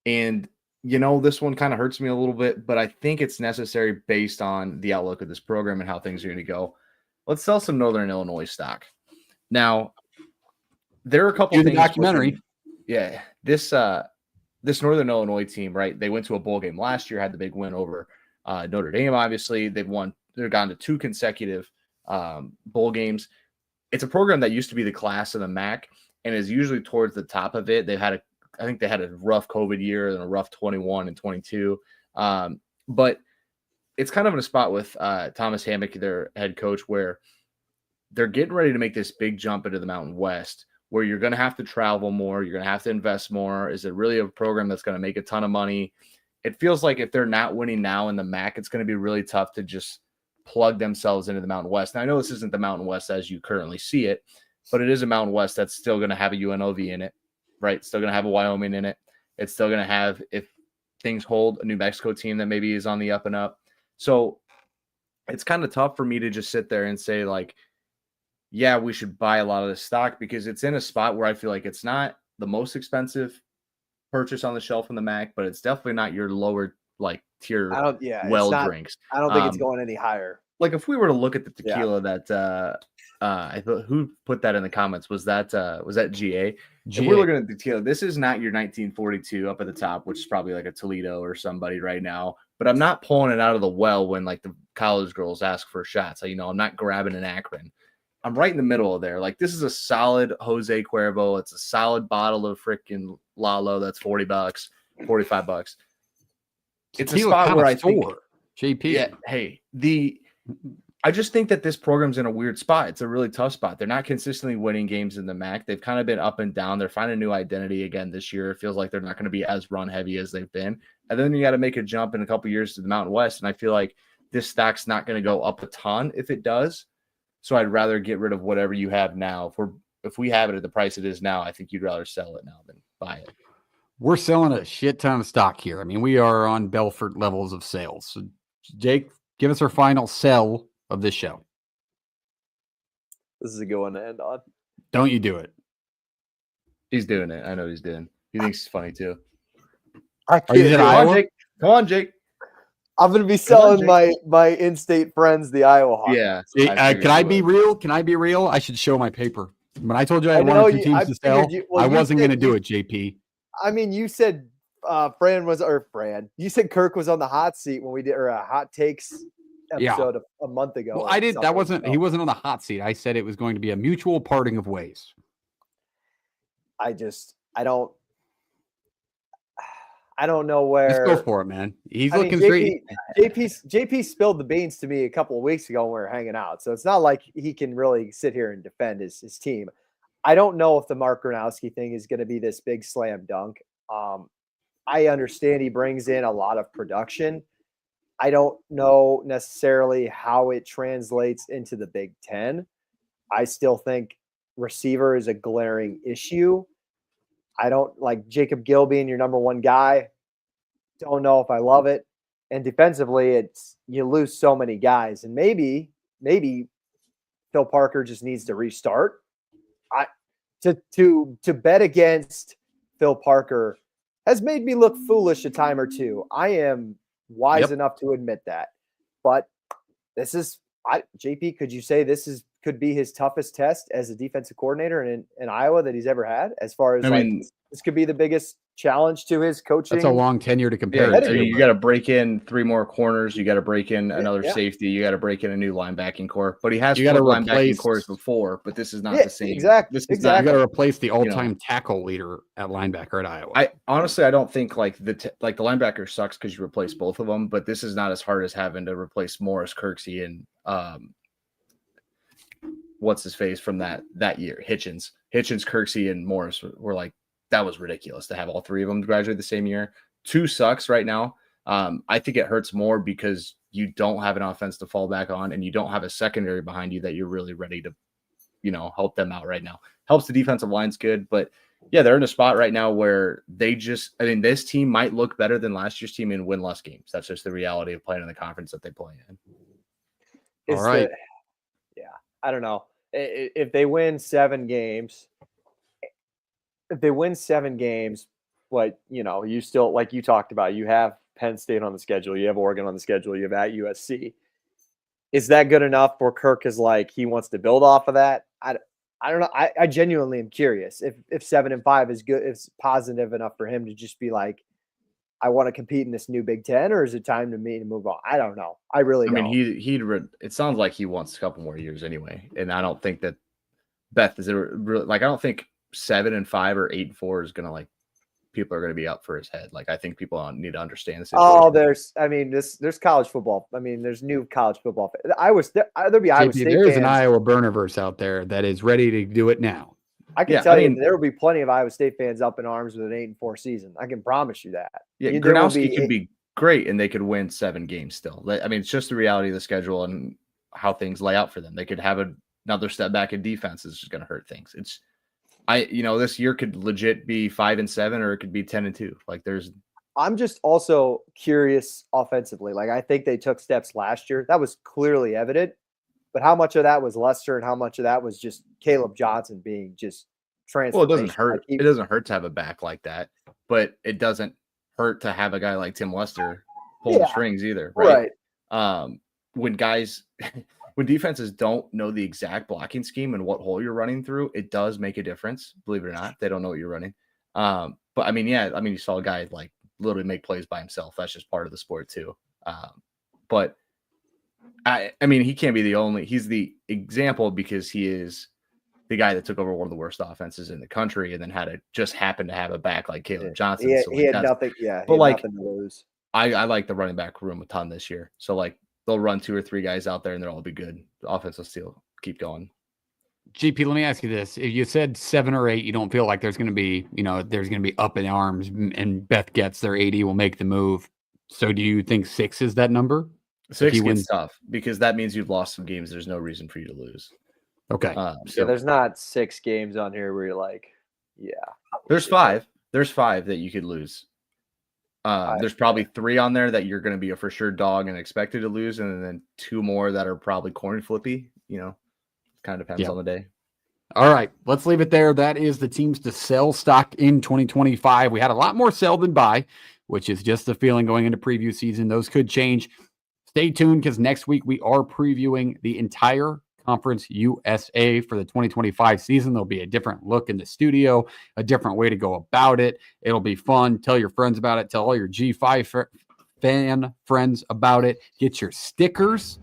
Speaker 2: And, this one kind of hurts me a little bit, but I think it's necessary based on the outlook of this program and how things are going to go. Let's sell some Northern Illinois stock. Now, there are a couple
Speaker 1: The
Speaker 2: things.
Speaker 1: documentary.
Speaker 2: Yeah. This Northern Illinois team, right? They went to a bowl game last year, had the big win over Notre Dame, obviously. They've gone to 2 consecutive bowl games. It's a program that used to be the class of the MAC and is usually towards the top of it. I think they had a rough COVID year and a rough 21 and 22. But it's kind of in a spot with Thomas Hammock, their head coach, where they're getting ready to make this big jump into the Mountain West, where you're going to have to travel more. You're going to have to invest more. Is it really a program that's going to make a ton of money? It feels like if they're not winning now in the MAC, it's going to be really tough to just plug themselves into the Mountain West. Now, I know this isn't the Mountain West as you currently see it, but it is a Mountain West that's still going to have a UNLV in it, right? It's still going to have a Wyoming in it. It's still going to have, if things hold, a New Mexico team that maybe is on the up and up. So it's kind of tough for me to just sit there and say, like, yeah, we should buy a lot of this stock because it's in a spot where I feel like it's not the most expensive purchase on the shelf in the MAC, but it's definitely not your lower tier drinks.
Speaker 3: I don't think it's going any higher.
Speaker 2: Like if we were to look at the tequila that I thought, who put that in the comments? Was that GA? If we're looking at the tequila, this is not your 1942 up at the top, which is probably like a Toledo or somebody right now. But I'm not pulling it out of the well when like the college girls ask for shots. I'm not grabbing an Akron. I'm right in the middle of there. Like this is a solid Jose Cuervo. It's a solid bottle of freaking Lalo. That's $40, $45. It's a spot where I think
Speaker 1: JP.
Speaker 2: Yeah. Hey, I just think that this program's in a weird spot. It's a really tough spot. They're not consistently winning games in the MAC. They've kind of been up and down. They're finding a new identity again this year. It feels like they're not going to be as run heavy as they've been. And then you got to make a jump in a couple years to the Mountain West. And I feel like this stock's not going to go up a ton if it does. So I'd rather get rid of whatever you have now. If we have it at the price it is now, I think you'd rather sell it now than buy it.
Speaker 1: We're selling a shit ton of stock here. I mean, we are on Belfort levels of sales. So Jake, give us our final sell of this show.
Speaker 3: This is a good one to end on.
Speaker 1: Don't you do it.
Speaker 2: He's doing it. I know he's doing. He thinks it's funny too.
Speaker 3: I
Speaker 1: Are you in
Speaker 3: can't.
Speaker 1: Iowa?
Speaker 2: Come on, Jake.
Speaker 3: I'm going to be selling my in-state friends the Iowa Hawks.
Speaker 2: Yeah.
Speaker 1: Can I be real? Can I be real? I should show my paper. When I told you I had one or two teams to sell, I wasn't going to do it, JP.
Speaker 3: I mean, you said You said Kirk was on the hot seat when we did hot takes episode a month ago.
Speaker 1: Well,
Speaker 3: or
Speaker 1: I did. That
Speaker 3: something,
Speaker 1: wasn't.
Speaker 3: so
Speaker 1: He wasn't on the hot seat. I said it was going to be a mutual parting of ways.
Speaker 3: I don't know
Speaker 1: Just go
Speaker 3: where.
Speaker 1: for it, man. He's
Speaker 3: I mean,
Speaker 1: looking straight.
Speaker 3: JP spilled the beans to me a couple of weeks ago when we were hanging out, so it's not like he can really sit here and defend his team. I don't know if the Mark Gronowski thing is going to be this big slam dunk. I understand he brings in a lot of production. I don't know necessarily how it translates into the Big Ten. I still think receiver is a glaring issue. I don't like Jacob Gill being your number one guy. Don't know if I love it. And defensively, it's you lose so many guys. And maybe Phil Parker just needs to restart. To bet against Phil Parker has made me look foolish a time or two. I am wise enough to admit that. But this is JP, could you say could be his toughest test as a defensive coordinator in Iowa that he's ever had? As far as this could be the biggest challenge to his coaching.
Speaker 1: That's a long tenure to compare.
Speaker 2: Yeah, you got to break in 3 more corners. You got to break in another
Speaker 3: Yeah.
Speaker 2: safety. You got to break in a new linebacking core. But he has
Speaker 1: You gotta
Speaker 2: linebacking
Speaker 1: replace-
Speaker 2: cores before. But this is not
Speaker 3: Yeah,
Speaker 2: the same.
Speaker 3: exactly,
Speaker 2: This is
Speaker 1: You
Speaker 2: not
Speaker 1: got to replace the all-time tackle leader at linebacker at Iowa.
Speaker 2: I honestly, I don't think like the linebacker sucks because you replace both of them, but this is not as hard as having to replace Morris, Kirksey, and what's his face from that year, Hitchens, Kirksey, and Morris were like, that was ridiculous to have all 3 of them graduate the same year. 2 sucks right now. I think it hurts more because you don't have an offense to fall back on, and you don't have a secondary behind you that you're really ready to, help them out right now. Helps the defensive line's good, but yeah, they're in a spot right now where this team might look better than last year's team and win less games. That's just the reality of playing in the conference that they play in.
Speaker 1: All right.
Speaker 3: I don't know. If they win 7 games, but you still, like you talked about, you have Penn State on the schedule, you have Oregon on the schedule, you have at USC. Is that good enough where Kirk is like he wants to build off of that? I don't know. I genuinely am curious if 7-5 is good, it's positive enough for him to just be like, I want to compete in this new Big Ten, or is it time to move on? I don't know. I
Speaker 2: mean, it sounds like he wants a couple more years anyway, and I don't think that Beth is really like. I don't think 7-5 or 8-4 is gonna like. People are going to be up for his head. Like I think people need to understand this.
Speaker 3: Oh, there's college football. I mean, there's new college football. There'll be Iowa State
Speaker 1: there's
Speaker 3: fans.
Speaker 1: an Iowa burnerverse out there that is ready to do it now.
Speaker 3: I can tell you there will be plenty of Iowa State fans up in arms with an 8-4 season. I can promise you that.
Speaker 2: Yeah, Gronowski could be great, and they could win 7 games still. I mean, it's just the reality of the schedule and how things lay out for them. They could have another step back in defense. It's just going to hurt things. This year could legit be 5-7, or it could be 10-2. Like
Speaker 3: I'm just also curious offensively. Like I think they took steps last year. That was clearly evident. But how much of that was Lester and how much of that was just Caleb Johnson being just transferred?
Speaker 2: Well, it doesn't hurt. It doesn't hurt to have a back like that, but it doesn't hurt to have a guy like Tim Lester pull the strings either, right? When defenses don't know the exact blocking scheme and what hole you're running through, it does make a difference. Believe it or not, they don't know what you're running. But I mean, you saw a guy like literally make plays by himself. That's just part of the sport too. But I mean, he can't be the only. He's the example because he is the guy that took over one of the worst offenses in the country and then just happened to have a back like Caleb Johnson.
Speaker 3: He had nothing. Yeah,
Speaker 2: but like
Speaker 3: nothing to lose.
Speaker 2: I like the running back room a ton this year. So like they'll run 2 or 3 guys out there and they'll all be good. The offense will still keep going.
Speaker 1: GP, let me ask you this: if you said 7 or 8, you don't feel like there's going to be, up in arms, and Beth gets their 80 will make the move. So do you think 6 is that number?
Speaker 2: 6 gets tough because that means you've lost some games. There's no reason for you to lose.
Speaker 1: Okay.
Speaker 3: So there's not 6 games on here where you're like,
Speaker 2: There's 5. There's 5 that you could lose. There's probably 3 on there that you're going to be a for sure dog and expected to lose, and then 2 more that are probably coin flippy. Kind of depends on the day.
Speaker 1: All right, let's leave it there. That is the teams to sell stock in 2025. We had a lot more sell than buy, which is just the feeling going into preview season. Those could change. Stay tuned because next week we are previewing the entire Conference USA for the 2025 season. There'll be a different look in the studio, a different way to go about it. It'll be fun. Tell your friends about it. Tell all your G5 fan friends about it. Get your stickers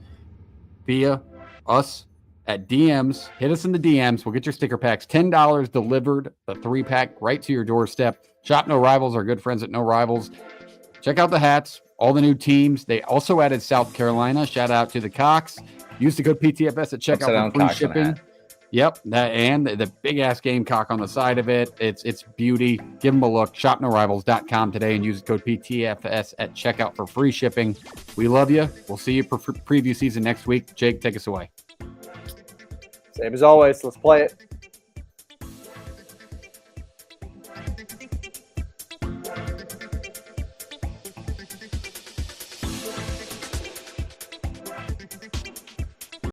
Speaker 1: via us at DMs. Hit us in the DMs. We'll get your sticker packs. $10 delivered, a 3-pack right to your doorstep. Shop No Rivals, our good friends at No Rivals. Check out the hats, all the new teams. They also added South Carolina. Shout out to the Cox. Use the code PTFS at checkout for free shipping. Yep, that and the big ass gamecock on the side of it. It's beauty. Give them a look. ShopNoRivals.com today and use the code PTFS at checkout for free shipping. We love you. We'll see you for preview season next week. Jake, take us away.
Speaker 3: Same as always. Let's play it.